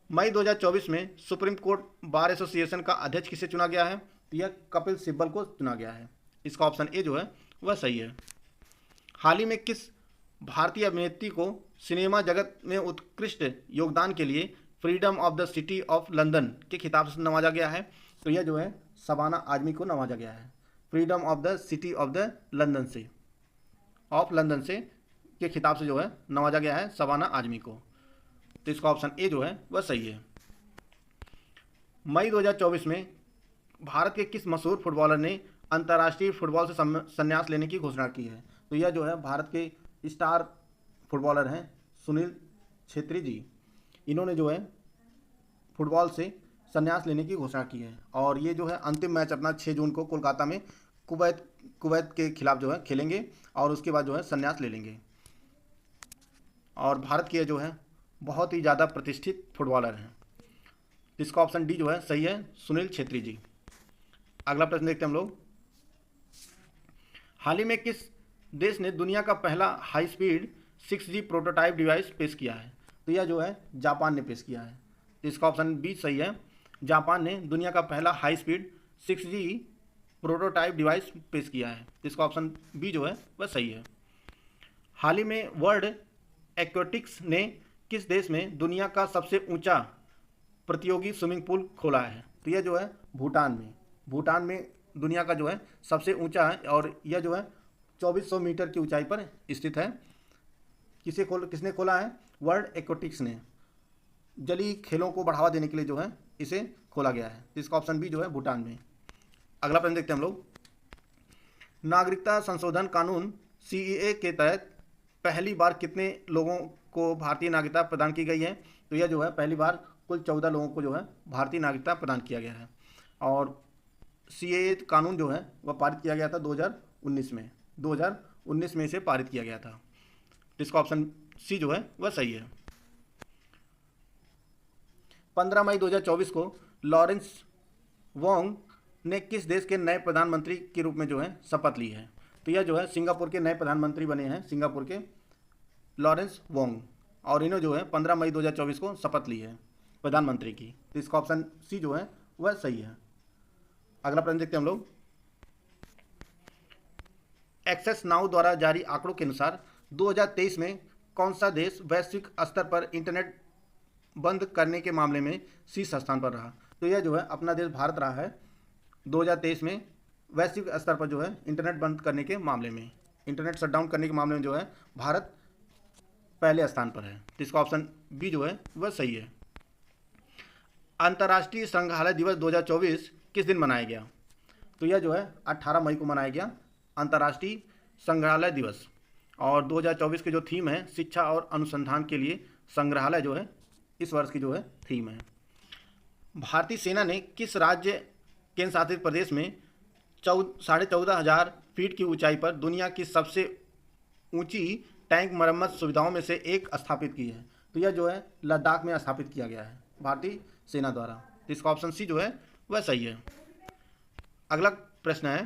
मई 2024 में सुप्रीम कोर्ट बार एसोसिएशन का अध्यक्ष किसे चुना गया है? तो यह कपिल सिब्बल को चुना गया है। इसका ऑप्शन ए जो है वह सही है। हाल ही में किस भारतीय अभिनेत्री को सिनेमा जगत में उत्कृष्ट योगदान के लिए freedom of the city of London के खिताब से नवाजा गया है? तो यह जो है शबाना आजमी को नवाजा गया है। Freedom of the city of London से के खिताब से जो है नवाजा गया है शबाना आजमी को। तो इसका ऑप्शन ए जो है वह सही है। मई 2024 में भारत के किस मशहूर फुटबॉलर ने अंतर्राष्ट्रीय फुटबॉल से संन्यास लेने की घोषणा की है? तो यह जो है भारत के स्टार फुटबॉलर हैं सुनील छेत्री जी। इन्होंने जो है फुटबॉल से संन्यास लेने की घोषणा की है और ये जो है अंतिम मैच अपना 6 जून को कोलकाता में कुवैत के खिलाफ जो है खेलेंगे और उसके बाद जो है संन्यास ले लेंगे। और भारत के जो है बहुत ही ज़्यादा प्रतिष्ठित फुटबॉलर हैं। इसका ऑप्शन डी जो है सही है, सुनील छेत्री जी। अगला प्रश्न देखते हैं हम लोग। हाल ही में किस देश ने दुनिया का पहला high speed 6G prototype device पेश किया है? तो यह जो है जापान ने पेश किया है। इसका ऑप्शन बी सही है, जापान ने दुनिया का पहला high speed 6G prototype device पेश किया है। इसका ऑप्शन बी जो है वह सही है। हाल ही में वर्ल्ड एक्वेटिक्स ने किस देश में दुनिया का सबसे ऊंचा प्रतियोगी स्विमिंग पूल खोला है? तो यह जो है भूटान में दुनिया का जो है सबसे ऊंचा है और यह जो है 2400 मीटर की ऊंचाई पर स्थित है। किसने खोला है? वर्ल्ड एक्वेटिक्स ने। जलीय खेलों को बढ़ावा देने के लिए जो है इसे खोला गया है। इसका ऑप्शन बी जो है भूटान में। अगला प्रश्न देखते हैं हम लोग। नागरिकता संशोधन कानून CAA के तहत पहली बार कितने लोगों को भारतीय नागरिकता प्रदान की गई है? तो यह जो है पहली बार कुल 14 लोगों को जो है भारतीय नागरिकता प्रदान किया गया है और CAA कानून जो है वह पारित किया गया था 2019 में इसे पारित किया गया था। इसका ऑप्शन सी जो है वह सही है। 15 मई 2024 को लॉरेंस वोंग ने किस देश के नए प्रधानमंत्री के रूप में जो है शपथ ली है? तो यह जो है सिंगापुर के नए प्रधानमंत्री बने हैं, सिंगापुर के लॉरेंस वोंग, और इन्होंने जो है 15 मई 2024 को शपथ ली है प्रधानमंत्री की। तो इसका ऑप्शन सी जो है वह सही है। अगला प्रश्न देखते हैं हम लोग। एक्सेस नाउ द्वारा जारी आंकड़ों के अनुसार 2023 में कौन सा देश वैश्विक स्तर पर इंटरनेट बंद करने के मामले में शीर्ष स्थान पर रहा? तो यह जो है अपना देश भारत रहा है 2023 में वैश्विक स्तर पर जो है इंटरनेट बंद करने के मामले में, इंटरनेट शटडाउन करने के मामले में जो है भारत पहले स्थान पर है। तो इसका ऑप्शन बी जो है वह सही है। अंतर्राष्ट्रीय संग्रहालय दिवस 2024 किस दिन मनाया गया? तो यह जो है 18 मई को मनाया गया अंतर्राष्ट्रीय संग्रहालय दिवस। और 2024 की जो थीम है शिक्षा और अनुसंधान के लिए संग्रहालय जो है इस वर्ष की जो है थीम है। भारतीय सेना ने किस राज्य केंद्र शासित प्रदेश में 14,500 फीट की ऊंचाई पर दुनिया की सबसे ऊंची टैंक मरम्मत सुविधाओं में से एक स्थापित की है? तो यह जो है लद्दाख में स्थापित किया गया है भारतीय सेना द्वारा। तो इसका ऑप्शन सी जो है वह सही है। अगला प्रश्न है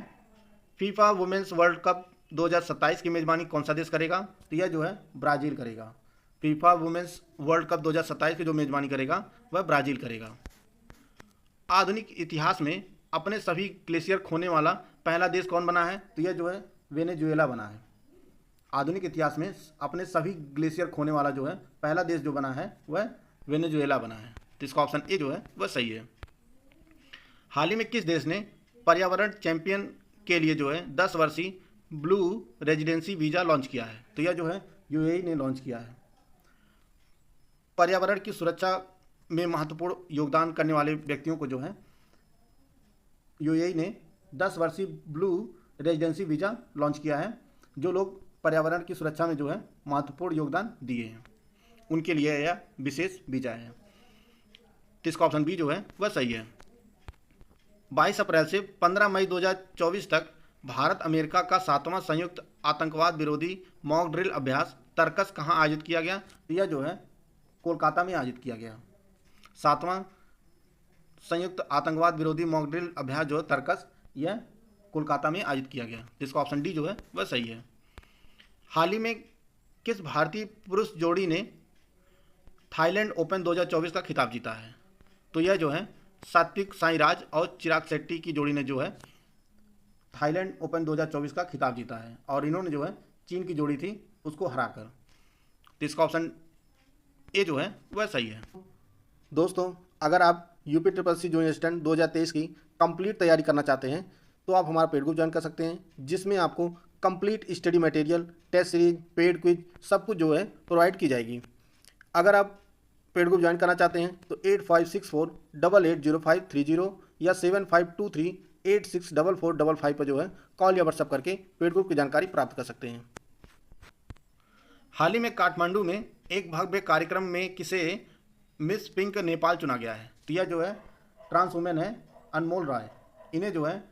फीफा वुमेन्स वर्ल्ड कप 2027 की मेजबानी कौन सा देश करेगा? तो यह जो है ब्राज़ील करेगा। फीफा वुमेन्स वर्ल्ड कप 2027 की जो मेजबानी करेगा वह ब्राज़ील करेगा। आधुनिक इतिहास में अपने सभी ग्लेशियर खोने वाला पहला देश कौन बना है? तो यह जो है वेनेजुएला बना है। आधुनिक इतिहास में अपने सभी ग्लेशियर खोने वाला जो है पहला देश जो बना है वह वेनेजुएला बना है। तो इसका ऑप्शन ए जो है वह सही है। हाल ही में किस देश ने पर्यावरण चैंपियन के लिए जो है 10 वर्षीय ब्लू रेजिडेंसी वीज़ा लॉन्च किया है? तो यह जो है यूएई ने लॉन्च किया है। पर्यावरण की सुरक्षा में महत्वपूर्ण योगदान करने वाले व्यक्तियों को जो है यूएई ने 10 वर्षीय ब्लू रेजिडेंसी वीज़ा लॉन्च किया है। जो लोग पर्यावरण की सुरक्षा में जो है महत्वपूर्ण योगदान दिए हैं उनके लिए यह विशेष वीज़ा है। तो इसका ऑप्शन बी जो है वह सही है। 22 अप्रैल से 15 मई 2024 तक भारत अमेरिका का 7वां संयुक्त आतंकवाद विरोधी मॉक ड्रिल अभ्यास तर्कस कहाँ आयोजित किया गया? तो यह जो है कोलकाता में आयोजित किया गया। 7वां संयुक्त आतंकवाद विरोधी मॉक ड्रिल अभ्यास जो है तर्कस यह कोलकाता में आयोजित किया गया। जिसका ऑप्शन डी जो है वह सही है। हाल ही में किस भारतीय पुरुष जोड़ी ने थाईलैंड ओपन 2024 का खिताब जीता है? तो यह जो है सात्विक साईराज और चिराग शेट्टी की जोड़ी ने जो है थाईलैंड ओपन 2024 का खिताब जीता है और इन्होंने जो है चीन की जोड़ी थी उसको हराकर। तो इसका ऑप्शन ए जो है वह सही है। दोस्तों अगर आप UP triple C junior assistant 2023 की कंप्लीट तैयारी करना चाहते हैं तो आप हमारा पेड ग्रुप ज्वाइन कर सकते हैं जिसमें आपको complete study material, test series, paid quiz सब कुछ जो है प्रोवाइड की जाएगी। अगर आप पेड ग्रुप ज्वाइन करना चाहते हैं तो 8564880530 या 7523864455 पर जो है कॉल या व्हाट्सएप करके पेड ग्रुप की जानकारी प्राप्त कर सकते हैं। हाल ही में काठमांडू में एक भव्य कार्यक्रम में किसे मिस पिंक नेपाल चुना गया है? तो यह जो है ट्रांस वुमेन है अनमोल राय, इन्हें जो है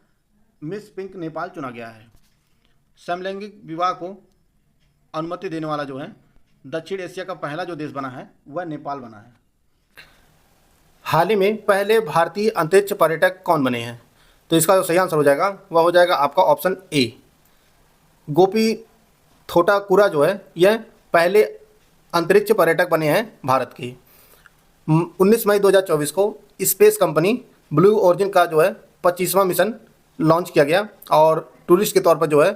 मिस पिंक नेपाल चुना गया है। समलैंगिक विवाह को अनुमति देने वाला जो है दक्षिण एशिया का पहला जो देश बना है वह नेपाल बना है। हाल ही में पहले भारतीय अंतरिक्ष पर्यटक कौन बने हैं? तो इसका जो सही आंसर हो जाएगा वह हो जाएगा आपका ऑप्शन ए। गोपी थोटाकुरा जो है यह पहले अंतरिक्ष पर्यटक बने हैं भारत के। 19 मई 2024 को स्पेस कंपनी ब्लू ओरिजिन का जो है 25वां मिशन लॉन्च किया गया और टूरिस्ट के तौर पर जो है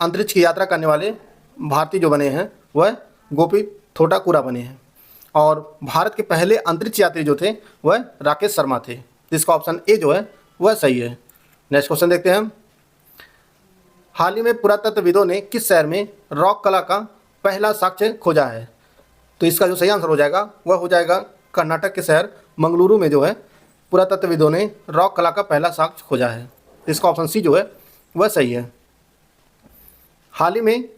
अंतरिक्ष की यात्रा करने वाले भारतीय जो बने हैं वह गोपी थोटाकुरा बने हैं और भारत के पहले अंतरिक्ष यात्री जो थे वह राकेश शर्मा थे। जिसका ऑप्शन ए जो है वह सही है। नेक्स्ट क्वेश्चन देखते हैं हम। हाल ही में पुरातत्वविदों ने किस शहर में रॉक कला का पहला साक्ष्य खोजा है? तो इसका जो सही आंसर हो जाएगा वह हो जाएगा कर्नाटक के शहर मंगलुरु में जो है पुरातत्वविदों ने रॉक कला का पहला साक्ष्य खोजा है। इसका ऑप्शन सी जो है वह सही है। हाल ही में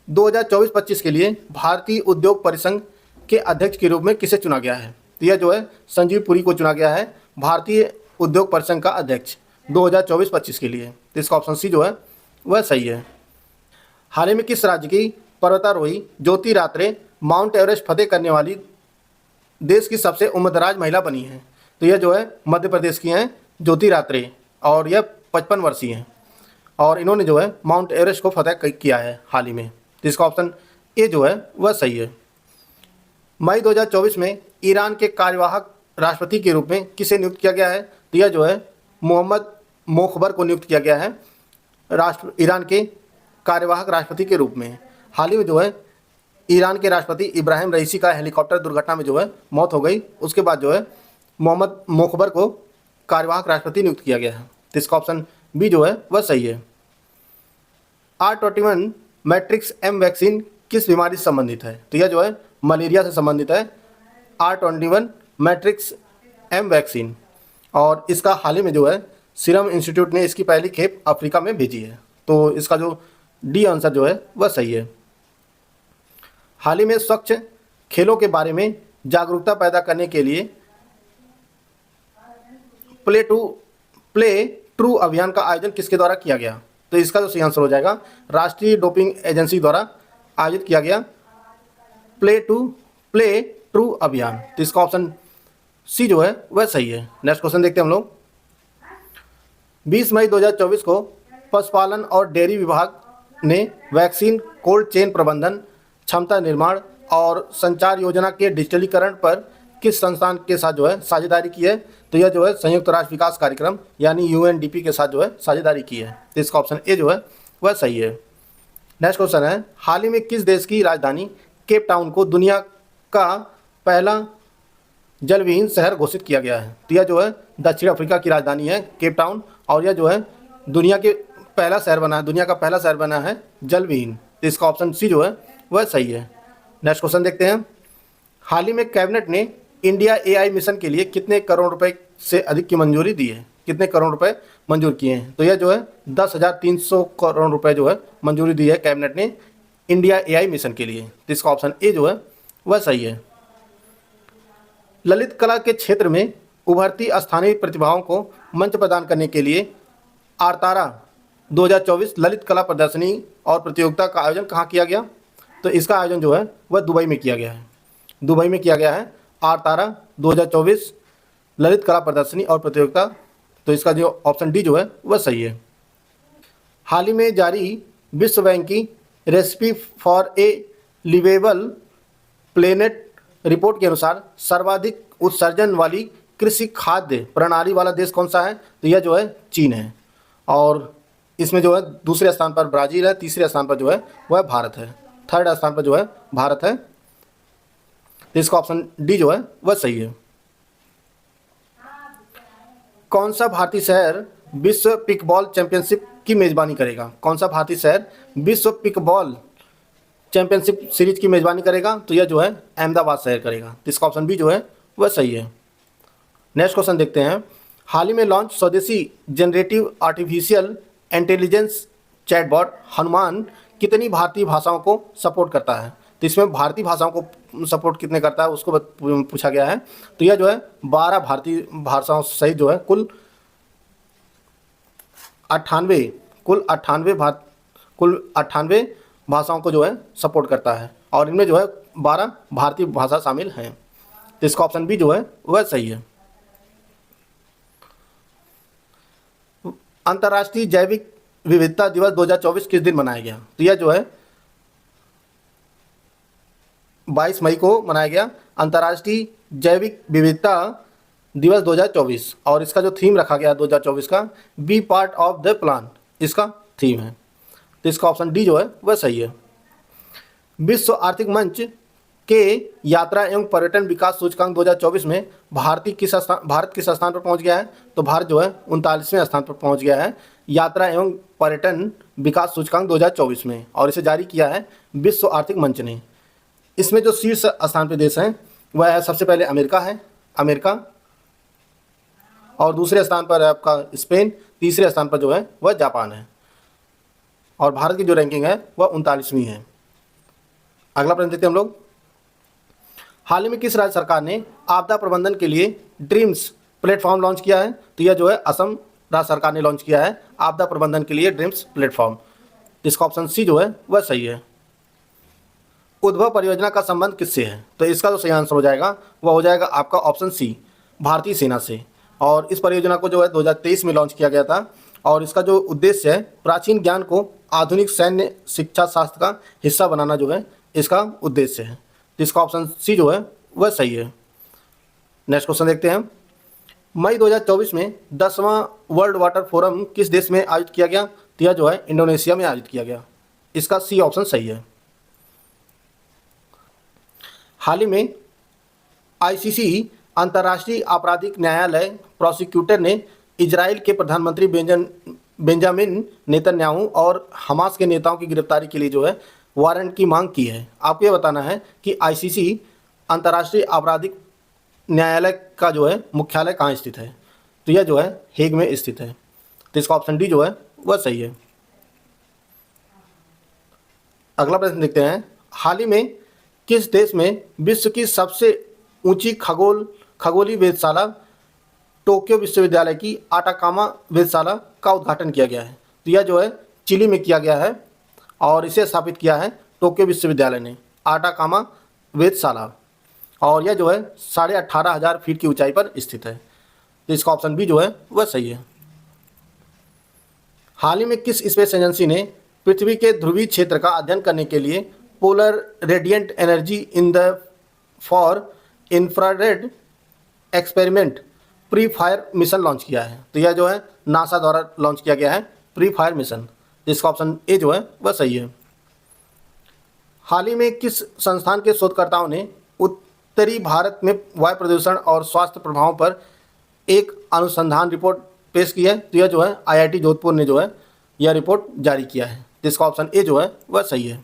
2024-25 के लिए भारतीय उद्योग परिसंघ के अध्यक्ष के रूप में किसे चुना गया है? तो यह जो है संजीव पुरी को चुना गया है भारतीय उद्योग परिसंघ का अध्यक्ष 2024-25 के लिए। तो इसका ऑप्शन सी जो है वह सही है। हाल ही में किस राज्य की पर्वतारोही ज्योति रात्रे माउंट एवरेस्ट फतेह करने वाली देश की सबसे उम्रदराज महिला बनी है? तो यह जो है मध्य प्रदेश की हैं ज्योति रात्रे और यह 55 वर्षीय हैं और इन्होंने जो है माउंट एवरेस्ट को फतेह किया है हाल ही में। तो इसका ऑप्शन ए जो है वह सही है। मई 2024 में ईरान के कार्यवाहक राष्ट्रपति के रूप में किसे नियुक्त किया गया है? तो यह जो है मोहम्मद मोखबर को नियुक्त किया गया है ईरान के कार्यवाहक राष्ट्रपति के रूप में। हाल ही में जो है ईरान के राष्ट्रपति इब्राहिम रईसी का हेलीकॉप्टर दुर्घटना में जो है मौत हो गई। उसके बाद जो है मोहम्मद मोखबर को कार्यवाहक राष्ट्रपति नियुक्त किया गया है। तो इसका ऑप्शन बी जो है वह सही है। R21 मैट्रिक्स एम वैक्सीन किस बीमारी से संबंधित है? तो यह जो है मलेरिया से संबंधित है, R21 मैट्रिक्स एम वैक्सीन। और इसका हाल ही में जो है सीरम इंस्टीट्यूट ने इसकी पहली खेप अफ्रीका में भेजी है। तो इसका जो डी आंसर जो है वह सही है। हाल ही में स्वच्छ खेलों के बारे में जागरूकता पैदा करने के लिए प्ले ट्रू अभियान का आयोजन किसके द्वारा किया गया? तो इसका जो सही आंसर हो जाएगा राष्ट्रीय डोपिंग एजेंसी द्वारा आयोजित किया गया प्ले ट्रू अभियान। तो इसका ऑप्शन सी जो है वह सही है। नेक्स्ट क्वेश्चन देखते हैं हम लोग। 20 मई 2024 को पशुपालन और डेयरी विभाग ने वैक्सीन कोल्ड चेन प्रबंधन, क्षमता निर्माण और संचार योजना के डिजिटलीकरण पर किस संस्थान के साथ जो है साझेदारी की है? तो यह जो है संयुक्त राष्ट्र विकास कार्यक्रम यानी UNDP के साथ जो है साझेदारी की है। तो इसका ऑप्शन ए जो है वह सही है। नेक्स्ट क्वेश्चन है, हाल ही में किस देश की राजधानी केप टाउन को दुनिया का पहला जलविहीन शहर घोषित किया गया है? तो यह जो है दक्षिण अफ्रीका की राजधानी है केप टाउन, और यह जो है दुनिया का पहला शहर बना है जलविहीन। तो इसका ऑप्शन सी जो है वह सही है। नेक्स्ट क्वेश्चन देखते हैं, हाल ही में कैबिनेट ने इंडिया AI मिशन के लिए कितने करोड़ रुपए से अधिक की मंजूरी दी है? कितने करोड़ रुपए मंजूर किए हैं? तो यह जो है 10,300 करोड़ रुपए जो है मंजूरी दी है कैबिनेट ने इंडिया AI मिशन के लिए। तो इसका ऑप्शन ए जो है वह सही है। ललित कला के क्षेत्र में उभरती स्थानीय प्रतिभाओं को मंच प्रदान करने के लिए आरतारा 2024 ललित कला प्रदर्शनी और प्रतियोगिता का आयोजन कहाँ किया गया? तो इसका आयोजन जो है वह दुबई में किया गया है। दुबई में किया गया है आरतारा 2024 ललित कला प्रदर्शनी और प्रतियोगिता। तो इसका जो ऑप्शन डी जो है वह सही है। हाल ही में जारी विश्व बैंक की recipe for a livable planet report के अनुसार सर्वाधिक उत्सर्जन वाली कृषि खाद्य प्रणाली वाला देश कौन सा है? तो यह जो है चीन है, और इसमें जो है दूसरे स्थान पर ब्राज़ील है, तीसरे स्थान पर जो है वह भारत है, थर्ड स्थान पर जो है भारत है। तो इसका ऑप्शन डी जो है वह सही है। कौन सा भारतीय शहर विश्व पिकबॉल चैंपियनशिप की मेजबानी करेगा? कौन सा भारतीय शहर विश्व पिकबॉल चैंपियनशिप सीरीज की मेजबानी करेगा? तो यह जो है अहमदाबाद शहर करेगा। तो इसका ऑप्शन बी जो है वह सही है। नेक्स्ट क्वेश्चन देखते हैं, हाल ही में लॉन्च स्वदेशी generative artificial intelligence chatbot Hanuman कितनी भारतीय भाषाओं को सपोर्ट करता है? तो इसमें भारतीय भाषाओं को सपोर्ट कितने करता है उसको पूछा गया है। तो यह जो है 12 भारतीय भाषाओं सहित जो है कुल 98 भाषाओं को जो है सपोर्ट करता है, और इनमें जो है 12 भारतीय भाषा शामिल हैं। तो इसका ऑप्शन बी जो है वह सही है। अंतर्राष्ट्रीय जैविक विविधता दिवस 2024 किस दिन मनाया गया? तो यह जो है 22 मई को मनाया गया अंतर्राष्ट्रीय जैविक विविधता दिवस 2024, और इसका जो थीम रखा गया 2024 का be part of the plan इसका थीम है। तो इसका ऑप्शन डी जो है वह सही है। विश्व आर्थिक मंच के यात्रा एवं पर्यटन विकास सूचकांक 2024 में भारत किस स्थान पर पहुंच गया है? तो भारत जो है 39वें स्थान पर पहुंच गया है यात्रा एवं पर्यटन विकास सूचकांक 2024 में, और इसे जारी किया है विश्व आर्थिक मंच ने। इसमें जो शीर्ष स्थान पर देश हैं वह है, सबसे पहले अमेरिका, और दूसरे स्थान पर है आपका स्पेन, तीसरे स्थान पर जो है वह जापान है, और भारत की जो रैंकिंग है वह 39वीं है। अगला प्रश्न देखते हैं हम लोग, हाल ही में किस राज्य सरकार ने आपदा प्रबंधन के लिए ड्रीम्स प्लेटफॉर्म लॉन्च किया है? तो यह जो है असम राज्य सरकार ने लॉन्च किया है आपदा प्रबंधन के लिए ड्रीम्स प्लेटफॉर्म। इसका ऑप्शन सी जो है वह सही है। उद्भव परियोजना का संबंध किससे है? तो इसका जो सही आंसर हो जाएगा वह हो जाएगा आपका ऑप्शन सी, भारतीय सेना से। और इस परियोजना को जो है 2023 में लॉन्च किया गया था, और इसका जो उद्देश्य है प्राचीन ज्ञान को आधुनिक सैन्य शिक्षा शास्त्र का हिस्सा बनाना जो है इसका उद्देश्य है। तो इसका ऑप्शन सी जो है वह सही है। नेक्स्ट क्वेश्चन देखते हैं, मई 2024 में 10वां वर्ल्ड वाटर फोरम किस देश में आयोजित किया गया? तो यह जो है इंडोनेशिया में आयोजित किया गया। इसका सी ऑप्शन सही है। हाल ही में ICC अंतर्राष्ट्रीय आपराधिक न्यायालय प्रोसिक्यूटर ने इजराइल के प्रधानमंत्री बेंजामिन नेतन्याहू और हमास के नेताओं की गिरफ्तारी के लिए जो है वारंट की मांग की है। आपको ये बताना है कि आईसीसी अंतर्राष्ट्रीय आपराधिक न्यायालय का जो है मुख्यालय कहाँ स्थित है, तो यह जो है हेग में स्थित है। तो इसका ऑप्शन डी जो है वह सही है। अगला प्रश्न देखते हैं, हाल ही में किस देश में विश्व की सबसे ऊंची खगोलीय वेधशाला टोक्यो विश्वविद्यालय की आटाकामा वेधशाला का उद्घाटन किया गया है? तो यह जो है चिली में किया गया है और इसे स्थापित किया है टोक्यो विश्वविद्यालय ने, आटाकामा वेधशाला, और यह जो है 18,500 फीट की ऊंचाई पर स्थित है। तो इसका ऑप्शन बी जो है वह सही है। हाल ही में किस स्पेस एजेंसी ने पृथ्वी के ध्रुवीय क्षेत्र का अध्ययन करने के लिए polar radiant energy in the for infrared experiment pre fire mission launch किया है? तो यह जो है नासा द्वारा लॉन्च किया गया है प्री फायर मिशन। जिसका ऑप्शन ए जो है वह सही है। हाल ही में किस संस्थान के शोधकर्ताओं ने उत्तरी भारत में वायु प्रदूषण और स्वास्थ्य प्रभावों पर एक अनुसंधान रिपोर्ट पेश की है? तो यह जो है आईआईटी जोधपुर ने जो है यह रिपोर्ट जारी किया है। जिसका ऑप्शन ए जो है वह सही है।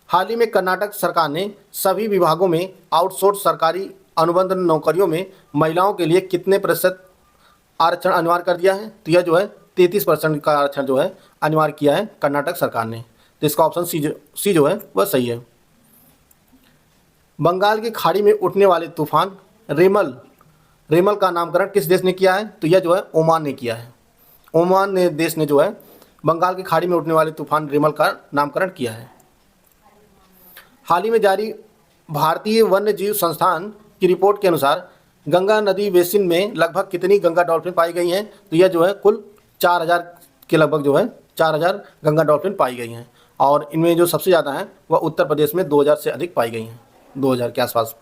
हाल ही में कर्नाटक सरकार ने सभी विभागों में आउटसोर्स सरकारी अनुबंध नौकरियों में महिलाओं के लिए कितने प्रतिशत आरक्षण अनिवार्य कर दिया है? तो यह जो है 33% का आरक्षण जो है अनिवार्य किया है कर्नाटक सरकार ने। तो इसका ऑप्शन सी जो है वह सही है। बंगाल की खाड़ी में उठने वाले तूफान रेमल का नामकरण किस देश ने किया है? तो यह जो है ओमान ने किया है। ओमान ने देश ने जो है बंगाल की खाड़ी में उठने वाले तूफान रेमल का नामकरण किया है। हाल ही में जारी भारतीय वन्य जीव संस्थान की रिपोर्ट के अनुसार गंगा नदी बेसिन में लगभग कितनी गंगा डॉल्फिन पाई गई हैं? तो यह जो है कुल 4,000 के लगभग जो है 4,000 गंगा डॉल्फिन पाई गई हैं, और इनमें जो सबसे ज़्यादा हैं वह उत्तर प्रदेश में 2,000 से अधिक पाई गई हैं, 2,000 के आसपास।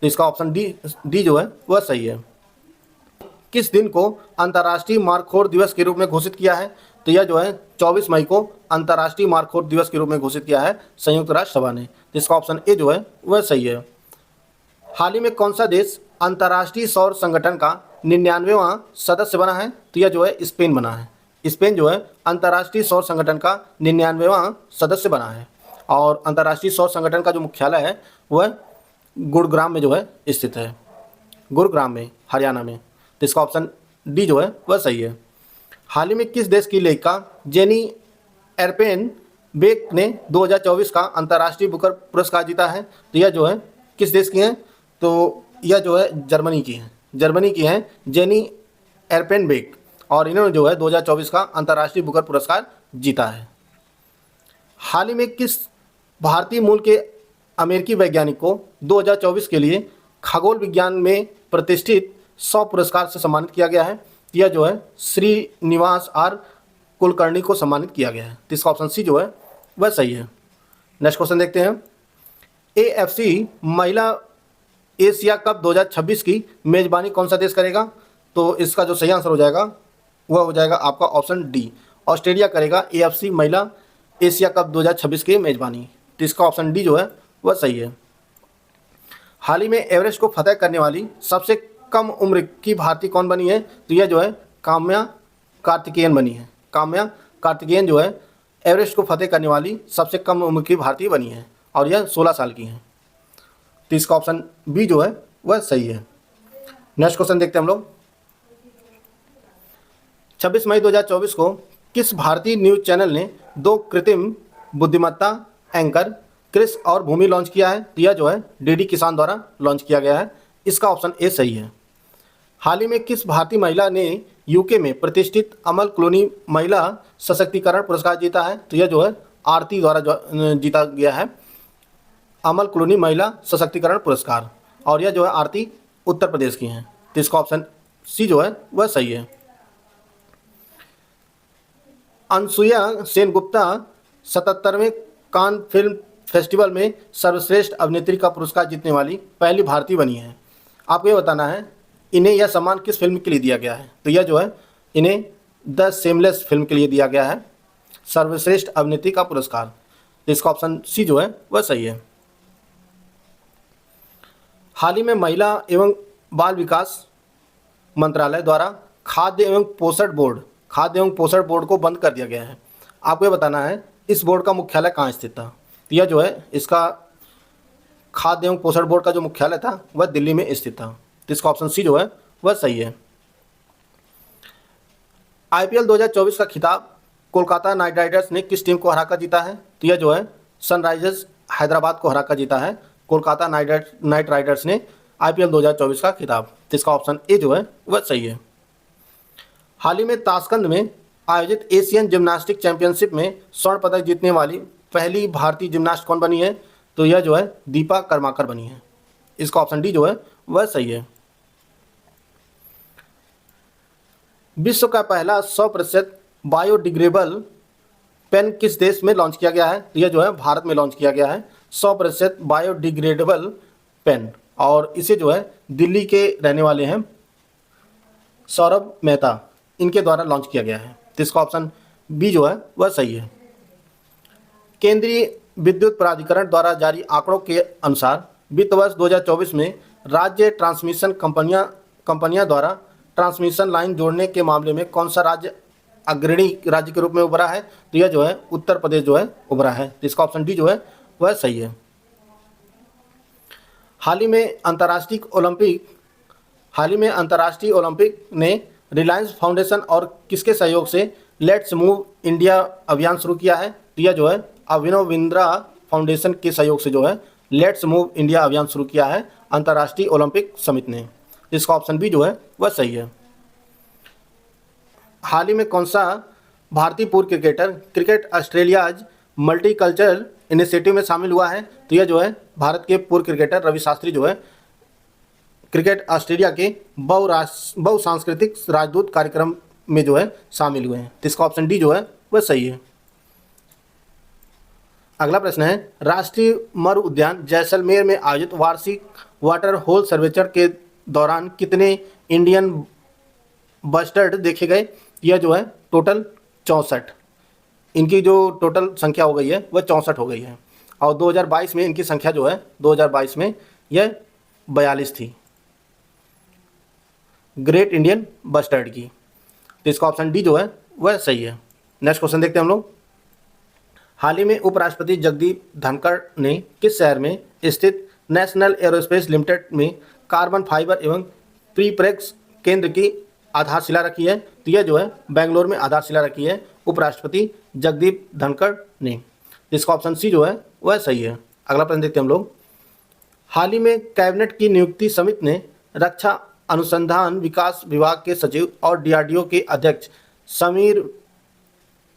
तो इसका ऑप्शन डी जो है वह सही है। किस दिन को अंतर्राष्ट्रीय मारखोर दिवस के रूप में घोषित किया है? तो यह जो है 24 मई को अंतर्राष्ट्रीय मारखोर दिवस के रूप में घोषित किया है संयुक्त राष्ट्र सभा ने। जिसका ऑप्शन ए जो है वह सही है। हाल ही में कौन सा देश अंतर्राष्ट्रीय सौर संगठन का 99वां सदस्य बना है? तो यह जो है स्पेन बना है। स्पेन जो है अंतर्राष्ट्रीय सौर संगठन का 99वां सदस्य बना है, और अंतर्राष्ट्रीय सौर संगठन का जो मुख्यालय है वह गुरुग्राम में जो है स्थित है, गुरुग्राम में, हरियाणा में। तो इसका ऑप्शन डी जो है वह सही है। हाल ही में किस देश की लेखिका जेनी एरपेन बेक ने 2024 का अंतर्राष्ट्रीय बुकर पुरस्कार जीता है? तो यह जो है किस देश की हैं? तो यह जो है जर्मनी की हैं, जर्मनी की हैं जेनी एरपेन बेक, और इन्होंने जो है 2024 का अंतर्राष्ट्रीय बुकर पुरस्कार जीता है। हाल ही में किस भारतीय मूल के अमेरिकी वैज्ञानिक को 2024 के लिए खगोल विज्ञान में प्रतिष्ठित 100 पुरस्कार से सम्मानित किया गया है? यह जो है श्रीनिवास आर कुलकर्णी को सम्मानित किया गया है। तो इसका ऑप्शन सी जो है वह सही है। नेक्स्ट क्वेश्चन देखते हैं, एएफसी महिला एशिया कप 2026 की मेजबानी कौन सा देश करेगा? तो इसका जो सही आंसर हो जाएगा वह हो जाएगा आपका ऑप्शन डी, ऑस्ट्रेलिया करेगा एएफसी महिला एशिया कप 2026 की मेजबानी। तो इसका ऑप्शन डी जो है वह सही है। हाल ही में एवरेस्ट को फतह करने वाली सबसे कम उम्र की भारतीय कौन बनी है? तो यह जो है काम्या कार्तिकेयन बनी है। काम्या कार्तिकेयन जो है एवरेस्ट को फतह करने वाली सबसे कम उम्र की भारतीय बनी है, और यह 16 साल की हैं। तो इसका ऑप्शन बी जो है वह सही है। नेक्स्ट क्वेश्चन देखते हैं हम लोग, 26 मई 2024 को किस भारतीय न्यूज़ चैनल ने 2 कृत्रिम बुद्धिमत्ता एंकर क्रिस और भूमि लॉन्च किया है? तो यह जो है डीडी किसान द्वारा लॉन्च किया गया है। इसका ऑप्शन ए सही है। हाल ही में किस भारतीय महिला ने यूके में प्रतिष्ठित अमल क्लूनी महिला सशक्तिकरण पुरस्कार जीता है? तो यह जो है आरती द्वारा जीता गया है अमल क्लूनी महिला सशक्तिकरण पुरस्कार, और यह जो है आरती उत्तर प्रदेश की हैं। तो इसका ऑप्शन सी जो है वह सही है। अनसुया सेनगुप्ता 77वें कान फिल्म फेस्टिवल में सर्वश्रेष्ठ अभिनेत्री का पुरस्कार जीतने वाली पहली भारतीय बनी है। आपको ये बताना है इन्हें यह सम्मान किस फिल्म के लिए दिया गया है? तो यह जो है इन्हें द सेमलेस फिल्म के लिए दिया गया है सर्वश्रेष्ठ अभिनेत्री का पुरस्कार। इसका ऑप्शन सी जो है वह सही है। हाल ही में महिला एवं बाल विकास मंत्रालय द्वारा खाद्य एवं पोषण बोर्ड को बंद कर दिया गया है। आपको ये बताना है इस बोर्ड का मुख्यालय कहाँ स्थित था। तो यह जो है इसका खाद्य एवं पोषण बोर्ड का जो मुख्यालय था वह दिल्ली में स्थित था। तो इसका ऑप्शन सी जो है वह सही है। आईपीएल 2024 का खिताब कोलकाता नाइट राइडर्स ने किस टीम को हराकर जीता है? तो यह जो है सनराइजर्स हैदराबाद को हराकर जीता है कोलकाता नाइट राइडर्स ने आईपीएल 2024 का खिताब। तो इसका ऑप्शन ए जो है वह सही है। हाल ही में ताशकंद में आयोजित एशियन जिम्नास्टिक चैंपियनशिप में स्वर्ण पदक जीतने वाली पहली भारतीय जिम्नास्ट कौन बनी है? तो यह जो है दीपा कर्माकर बनी है। इसका ऑप्शन डी जो है वह सही है। विश्व का पहला 100% बायोडिग्रेडेबल पेन किस देश में लॉन्च किया गया है? तो यह जो है भारत में लॉन्च किया गया है 100% बायोडिग्रेडेबल पेन, और इसे जो है दिल्ली के रहने वाले हैं सौरभ मेहता, इनके द्वारा लॉन्च किया गया है। तो इसका ऑप्शन बी जो है वह सही है। केंद्रीय विद्युत प्राधिकरण द्वारा जारी आंकड़ों के अनुसार वित्त वर्ष 2024 में राज्य ट्रांसमिशन कंपनियां द्वारा ट्रांसमिशन लाइन जोड़ने के मामले में कौन सा राज्य अग्रणी राज्य के रूप में उभरा है? तो यह जो है उत्तर प्रदेश जो है उभरा है। तो इसका ऑप्शन डी जो है वह सही है। हाल ही में अंतर्राष्ट्रीय ओलंपिक ने रिलायंस फाउंडेशन और किसके सहयोग से लेट्स मूव इंडिया अभियान शुरू किया है? तो यह जो है अभिनव बिंद्रा फाउंडेशन के सहयोग से जो है लेट्स मूव इंडिया अभियान शुरू किया है अंतर्राष्ट्रीय ओलंपिक समिति ने। इसका ऑप्शन बी जो है वह सही है। हाल ही में कौन सा भारतीय पूर्व cricketer cricket Australia's multicultural initiative में शामिल हुआ है? तो यह जो है भारत के पूर्व क्रिकेटर रवि शास्त्री जो है क्रिकेट ऑस्ट्रेलिया के बहुसांस्कृतिक राजदूत कार्यक्रम में जो है शामिल हुए हैं। तो इसका ऑप्शन डी जो है वह सही है। अगला प्रश्न है राष्ट्रीय मरु उद्यान जैसलमेर में आयोजित वार्षिक वाटर होल सर्वेक्षण के दौरान कितने इंडियन बस्टर्ड देखे गए? यह जो है टोटल 64, इनकी जो टोटल संख्या हो गई है वह 64 हो गई है, और 2022 में इनकी संख्या जो है 2022 में यह 42 थी ग्रेट इंडियन बस्टर्ड की। तो इसका ऑप्शन डी जो है वह सही है। नेक्स्ट क्वेश्चन देखते हैं हम लोग। हाल ही में उपराष्ट्रपति जगदीप धनखड़ ने किस शहर में स्थित नेशनल एरोस्पेस लिमिटेड में कार्बन फाइबर एवं प्रीप्रेक्स केंद्र की आधारशिला रखी है? तो यह जो है बेंगलोर में आधारशिला रखी है उपराष्ट्रपति जगदीप धनखड़ ने। इसका ऑप्शन सी जो है वह सही है। अगला प्रश्न देखते हैं हम लोग। हाल ही में कैबिनेट की नियुक्ति समिति ने रक्षा अनुसंधान विकास विभाग के सचिव और डीआरडीओ के अध्यक्ष समीर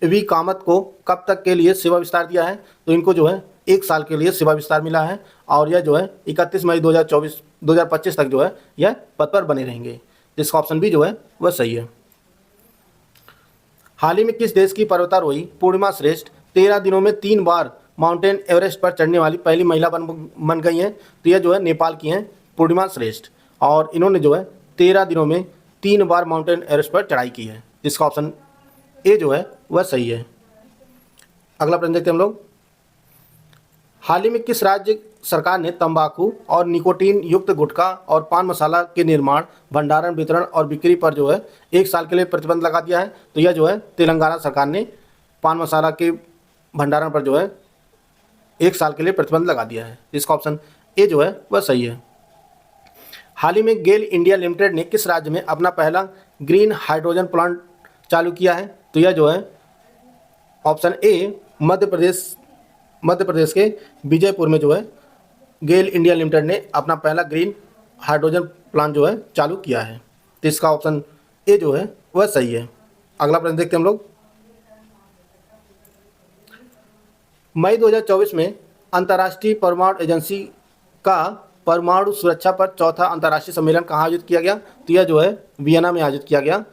वी कामत को कब तक के लिए सेवा विस्तार दिया है? तो इनको जो है 1 साल के लिए सेवा विस्तार मिला है, और यह जो है 31 मई 2025 तक जो है यह पद पर बने रहेंगे। जिसका ऑप्शन बी जो है वह सही है। हाल ही में किस देश की पर्वतारोही पूर्णिमा श्रेष्ठ 13 दिनों में 3 बार माउंटेन एवरेस्ट पर चढ़ने वाली पहली महिला बन गई हैं? तो यह जो है नेपाल की हैं पूर्णिमा श्रेष्ठ, और इन्होंने जो है 13 दिनों में 3 बार माउंटेन एवरेस्ट पर चढ़ाई की है। जिसका ऑप्शन ए जो है वह सही है। अगला प्रश्न देखते हैं हम लोग। हाल ही में किस राज्य सरकार ने तंबाकू और निकोटीन युक्त गुटखा और पान मसाला के निर्माण, भंडारण, वितरण और बिक्री पर जो है 1 साल के लिए प्रतिबंध लगा दिया है? तो यह जो है तेलंगाना सरकार ने पान मसाला के भंडारण पर जो है 1 साल के लिए प्रतिबंध लगा दिया है। इसका ऑप्शन ए जो है वह सही है। हाल ही में गेल इंडिया लिमिटेड ने किस राज्य में अपना पहला ग्रीन हाइड्रोजन प्लांट चालू किया है? तो यह जो है ऑप्शन ए मध्य प्रदेश के विजयपुर में जो है गेल इंडिया लिमिटेड ने अपना पहला ग्रीन हाइड्रोजन प्लांट जो है चालू किया है। तो इसका ऑप्शन ए जो है वह सही है। अगला प्रश्न देखते हैं हम लोग। मई 2024 में अंतर्राष्ट्रीय परमाणु एजेंसी का परमाणु सुरक्षा पर 4था अंतर्राष्ट्रीय सम्मेलन कहाँ आयोजित किया गया? तो यह जो है वियना में आयोजित किया गया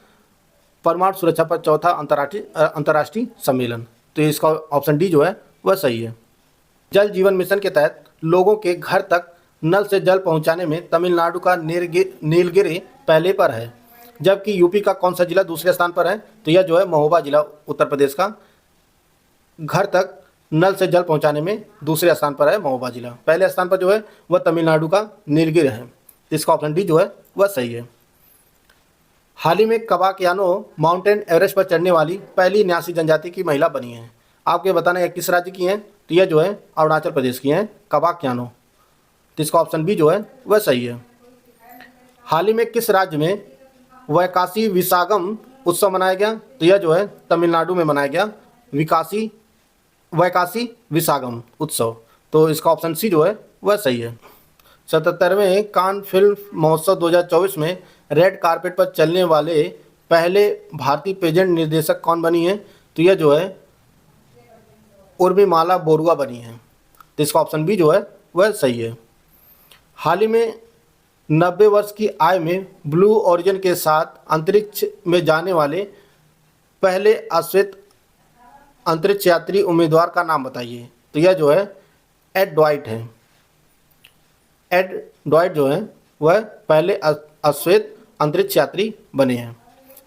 परमाणु सुरक्षा पर 4था अंतर्राष्ट्रीय सम्मेलन। तो इसका ऑप्शन डी जो है वह सही है। जल जीवन मिशन के तहत लोगों के घर तक नल से जल पहुंचाने में तमिलनाडु का नीलगिरी पहले पर है, जबकि यूपी का कौन सा जिला दूसरे स्थान पर है? तो यह जो है महोबा जिला उत्तर प्रदेश का घर तक नल से जल पहुंचाने में दूसरे स्थान पर है महोबा जिला। पहले स्थान पर जो है वह तमिलनाडु का नीलगिरी है। इसका ऑप्शन डी जो है वह सही है। हाल ही में कबाक्यानो माउंटेन एवरेस्ट पर चढ़ने वाली पहली न्यासी जनजाति की महिला बनी है। आपको ये बताना है किस राज्य की हैं, तो यह जो है अरुणाचल प्रदेश की हैं कबाक्यानो। तो इसका ऑप्शन बी जो है वह सही है। हाल ही में किस राज्य में वैकासी विसागम उत्सव मनाया गया, तो यह जो है तमिलनाडु में मनाया गया वैकासी विसागम उत्सव। तो इसका ऑप्शन सी जो है वह सही है। 77वें कान फिल्म महोत्सव 2024 में रेड कारपेट पर चलने वाले पहले भारतीय पेजेंट निर्देशक कौन बनी है, तो यह जो है उर्मिमाला बोरुआ बनी है। तो इसका ऑप्शन बी जो है वह सही है। हाल ही में 90 वर्ष की आयु में ब्लू ओरिजिन के साथ अंतरिक्ष में जाने वाले पहले अश्वेत अंतरिक्ष यात्री उम्मीदवार का नाम बताइए, तो यह जो है एड ड्वाइट है। एड ड्वाइट जो है वह पहले अश्वेत अंतरिक्ष यात्री बने हैं।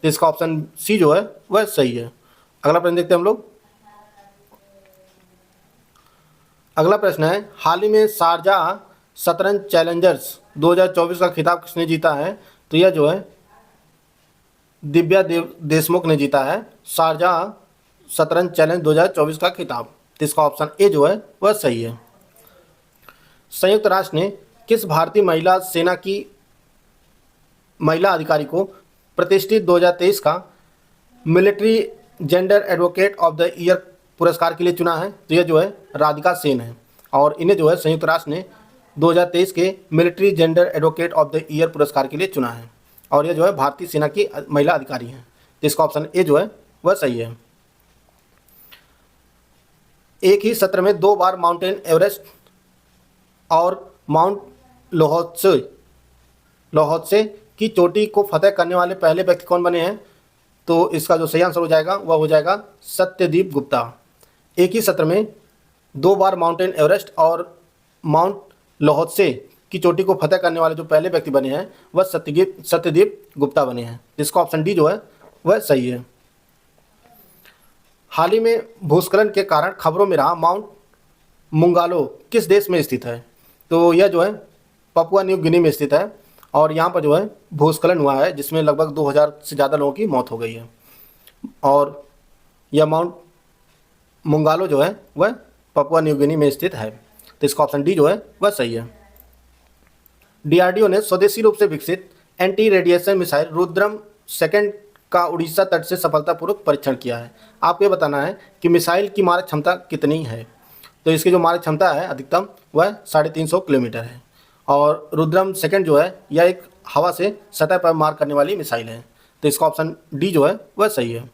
तो इसका ऑप्शन सी जो है वह सही है। अगला प्रश्न देखते हैं हम लोग। अगला प्रश्न है, हाल ही में शारजाह शतरंज चैलेंजर्स 2024 का खिताब किसने जीता है, तो यह जो है दिव्या देशमुख ने जीता है शारजाह शतरंज चैलेंज 2024 का खिताब। तो इसका ऑप्शन ए जो है वह सही है। संयुक्त राष्ट्र ने किस भारतीय महिला सेना की महिला अधिकारी को प्रतिष्ठित 2023 का military gender advocate of the year पुरस्कार के लिए चुना है, तो यह जो है राधिका सेन है। और इन्हें जो है संयुक्त राष्ट्र ने 2023 के military gender advocate of the year पुरस्कार के लिए चुना है और यह जो है भारतीय सेना की महिला अधिकारी हैं। तो इसका ऑप्शन ए जो है वह सही है। एक ही सत्र में 2 बार माउंटेन एवरेस्ट और माउंट लोहोत्से की चोटी को फतेह करने वाले पहले व्यक्ति कौन बने हैं, तो इसका जो सही आंसर हो जाएगा वह हो जाएगा सत्यदीप गुप्ता। एक ही सत्र में 2 बार माउंटेन एवरेस्ट और माउंट लोहोत्से की चोटी को फतेह करने वाले जो पहले व्यक्ति बने हैं वह सत्यदीप गुप्ता बने हैं। इसका ऑप्शन डी जो है वह सही है। हाल ही में भूस्खलन के कारण खबरों में रहा माउंट मुंगालो किस देश में स्थित है, तो यह जो है पपुआ न्यू गिनी में स्थित है और यहाँ पर जो है भूस्खलन हुआ है जिसमें लगभग 2000 से ज़्यादा लोगों की मौत हो गई है और यह माउंट मुंगालो जो है वह पपुआ न्यू गिनी में स्थित है। तो इसका ऑप्शन डी जो है वह सही है। डीआरडीओ ने स्वदेशी रूप से विकसित anti radiation missile Rudram second का उड़ीसा तट से सफलतापूर्वक परीक्षण किया है। आपको ये बताना है कि मिसाइल की मारक क्षमता कितनी है, तो इसकी जो मारक क्षमता है अधिकतम वह 350 किलोमीटर है और रुद्रम सेकंड जो है यह एक हवा से सतह पर मार करने वाली मिसाइल है। तो इसका ऑप्शन डी जो है वह सही है।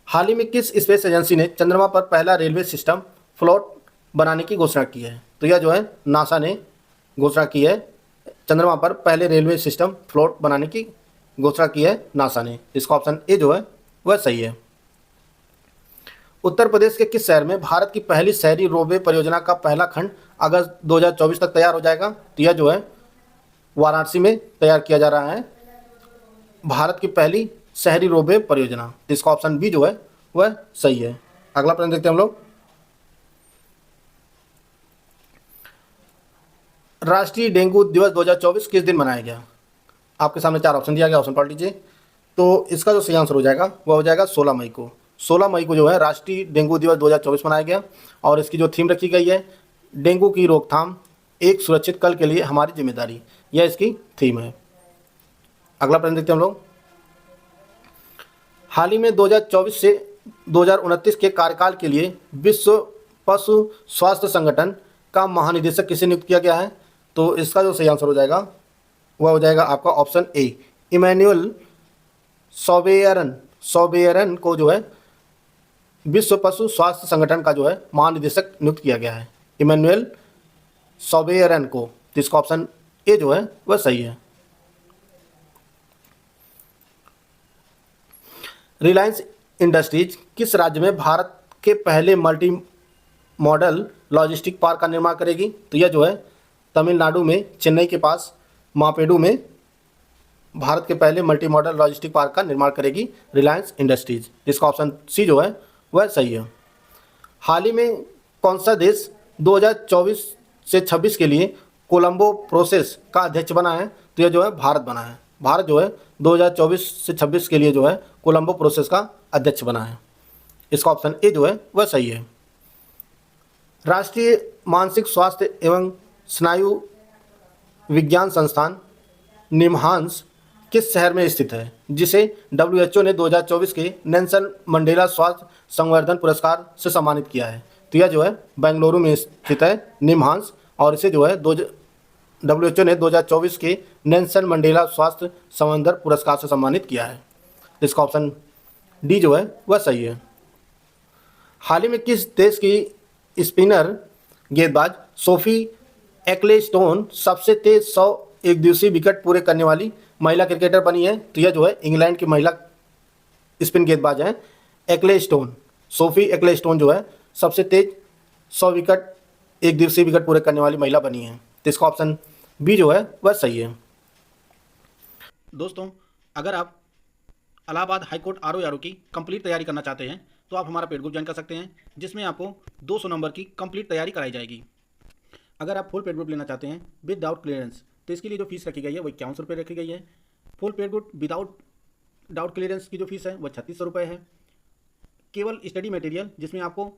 हाल ही में किस स्पेस एजेंसी ने चंद्रमा पर पहला रेलवे सिस्टम फ्लोट बनाने की घोषणा की है, तो यह जो है नासा ने घोषणा की है। चंद्रमा पर पहले रेलवे सिस्टम फ्लोट बनाने की घोषणा की है नासा ने। इसका ऑप्शन ए जो है वह सही है। उत्तर प्रदेश के किस शहर में भारत की पहली शहरी रोपवे परियोजना का पहला खंड अगस्त 2024 तक तैयार हो जाएगा, तो यह जो है वाराणसी में तैयार किया जा रहा है भारत की पहली शहरी रोपवे परियोजना। तो इसका ऑप्शन बी जो है वह सही है। अगला प्रश्न देखते हैं हम लोग। राष्ट्रीय डेंगू दिवस 2024 किस दिन मनाया गया? आपके सामने 4 ऑप्शन दिया गया, ऑप्शन पढ़ लीजिए। तो इसका जो सही आंसर हो जाएगा वह हो जाएगा 16 मई को। 16 मई को जो है राष्ट्रीय डेंगू दिवस 2024 मनाया गया और इसकी जो थीम रखी गई है डेंगू की रोकथाम एक सुरक्षित कल के लिए हमारी जिम्मेदारी, यह इसकी थीम है। अगला प्रश्न देखते हैं हम लोग। हाल ही में 2024 से 2029 के कार्यकाल के लिए विश्व पशु स्वास्थ्य संगठन का महानिदेशक किसे नियुक्त किया गया है, तो इसका जो सही आंसर हो जाएगा वह हो जाएगा आपका ऑप्शन ए इमैनुअल सोबेरन को जो है विश्व पशु स्वास्थ्य संगठन का जो है महानिदेशक नियुक्त किया गया है, इमैनुअल सोबेरन को। तो इसका ऑप्शन ए जो है वह सही है। रिलायंस इंडस्ट्रीज किस राज्य में भारत के पहले मल्टी मॉडल लॉजिस्टिक पार्क का निर्माण करेगी, तो यह जो है तमिलनाडु में चेन्नई के पास मापेडू में भारत के पहले मल्टी मॉडल लॉजिस्टिक पार्क का निर्माण करेगी रिलायंस इंडस्ट्रीज। इसका ऑप्शन सी जो है वह सही है। हाल ही में कौन सा देश 2024 से 26 के लिए कोलंबो प्रोसेस का अध्यक्ष बना है? तो यह जो है भारत बना है। भारत जो है 2024 से 26 के लिए जो है कोलंबो प्रोसेस का अध्यक्ष बना है। इसका ऑप्शन ए जो है वह सही है। राष्ट्रीय मानसिक स्वास्थ्य एवं स्नायु विज्ञान संस्थान निमहांस किस शहर में स्थित है, जिसे WHO ने 2024 के नेल्सन मंडेला स्वास्थ्य संवर्धन पुरस्कार से सम्मानित किया है? तो यह जो है बेंगलुरु में स्थित है निमहांस, और इसे जो है WHO ने 2024 के नेल्सन मंडेला स्वास्थ्य संवर्धन पुरस्कार से सम्मानित किया है। इसका ऑप्शन डी जो है वह सही है। हाल ही में किस देश की स्पिनर गेंदबाज सोफी एक्लेस्टोन सबसे तेज 100 एक दिवसीय विकेट पूरे करने वाली महिला क्रिकेटर बनी है? तो यह जो है इंग्लैंड की महिला स्पिन गेंदबाज हैं एक्लेस्टोन। सोफी एक्लेस्टोन जो है सबसे तेज 100 विकेट एक दिवसीय विकेट पूरे करने वाली महिला बनी है। तो इसका ऑप्शन बी जो है वह सही है। दोस्तों, अगर आप इलाहाबाद हाईकोर्ट RO की कंप्लीट तैयारी करना चाहते हैं तो आप हमारा पेड ग्रुप ज्वाइन कर सकते हैं, जिसमें आपको 200 नंबर की कंप्लीट तैयारी कराई जाएगी। अगर आप फुल पेड ग्रुप लेना चाहते हैं विदाउट क्लियरेंस, तो इसके लिए जो फीस रखी गई है वो 51 रुपये रखी गई है। Full paid group without doubt clearance की जो फीस है वो 3600 रुपये है। केवल स्टडी मटेरियल जिसमें आपको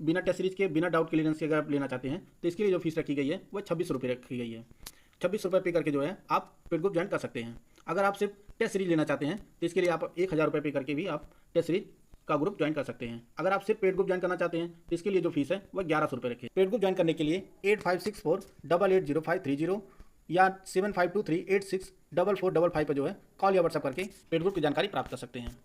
बिना टेस्ट सीरीज के बिना डाउट क्लियरेंस के अगर आप लेना चाहते हैं तो इसके लिए जो फीस रखी गई है वो 26 रुपये रखी गई है। 26 रुपये पे करके जो है आप पेड ग्रुप ज्वाइन कर सकते हैं। अगर आप सिर्फ टेस्ट सीरीज लेना चाहते हैं तो इसके लिए आप 1000 रुपये पे करके भी आप टेस्ट सीरीज का ग्रुप ज्वाइन कर सकते हैं। अगर आप सिर्फ पेड ग्रुप ज्वाइन करना चाहते हैं तो इसके लिए जो फीस है वह 1100 रुपये रखी है। पेड ग्रुप ज्वाइन करने के लिए 8564880530 या 7523864455 पर जो है कॉल या व्हाट्सएप करके पेड ग्रुप की जानकारी प्राप्त कर सकते हैं।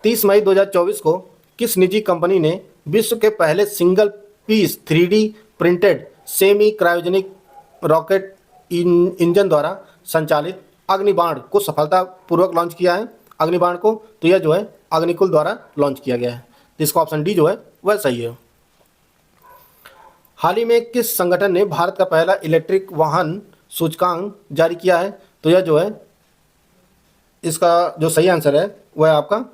30 मई 2024 को किस निजी कंपनी ने विश्व के पहले single piece 3D printed semi cryogenic rocket engine द्वारा संचालित अग्निबाण को सफलतापूर्वक लॉन्च किया है? अग्निबाण को तो यह जो है अग्निकुल द्वारा लॉन्च किया गया है। इसका ऑप्शन डी जो है वह सही है। हाल ही में किस संगठन ने भारत का पहला इलेक्ट्रिक वाहन सूचकांक जारी किया है? तो यह जो है इसका जो सही आंसर है वह है आपका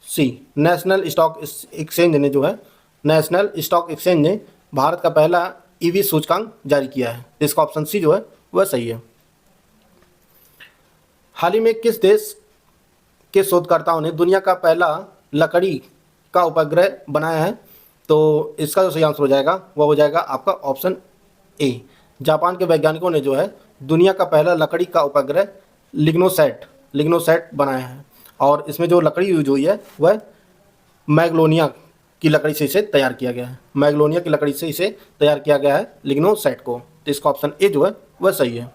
सी, नेशनल स्टॉक एक्सचेंज ने जो है नेशनल स्टॉक एक्सचेंज ने भारत का पहला EV सूचकांक जारी किया है। इसका ऑप्शन सी जो है वह सही है। हाल ही में किस देश के शोधकर्ताओं ने दुनिया का पहला लकड़ी का उपग्रह बनाया है? तो इसका जो सही आंसर हो जाएगा वह हो जाएगा आपका ऑप्शन ए। जापान के वैज्ञानिकों ने जो है दुनिया का पहला लकड़ी का उपग्रह लिग्नोसैट बनाया है, और इसमें जो लकड़ी यूज हुई है वह मैग्नोलिया की लकड़ी से इसे तैयार किया गया है। मैग्नोलिया की लकड़ी से इसे तैयार किया गया है लिग्नोसैट को। तो इसका ऑप्शन ए जो है वह सही है।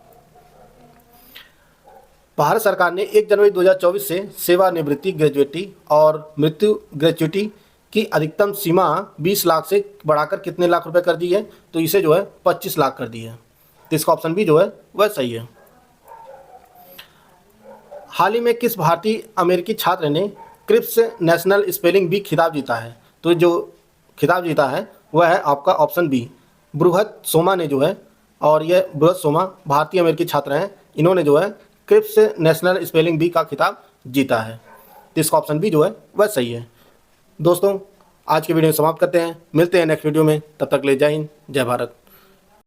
भारत सरकार ने 1 जनवरी 2024 से सेवानिवृत्ति ग्रेजुएटी और मृत्यु ग्रेजुएटी की अधिकतम सीमा 20 लाख से बढ़ाकर कितने लाख रुपए कर दी है? तो इसे जो है 25 लाख कर दी है। तो इसका ऑप्शन बी जो है वह सही है। हाल ही में किस भारतीय अमेरिकी छात्र ने क्रिप्स नेशनल स्पेलिंग बी खिताब जीता है? तो जो खिताब जीता है वह है आपका ऑप्शन बी, बृहत सोमा ने जो है, और यह बृहत सोमा भारतीय अमेरिकी छात्र हैं। इन्होंने जो है क्रिप्स नेशनल स्पेलिंग बी का खिताब जीता है। तो इसका ऑप्शन बी जो है वह सही है। दोस्तों, आज की वीडियो समाप्त करते हैं, मिलते हैं नेक्स्ट वीडियो में। तब तक ले जय हिंद, जय भारत।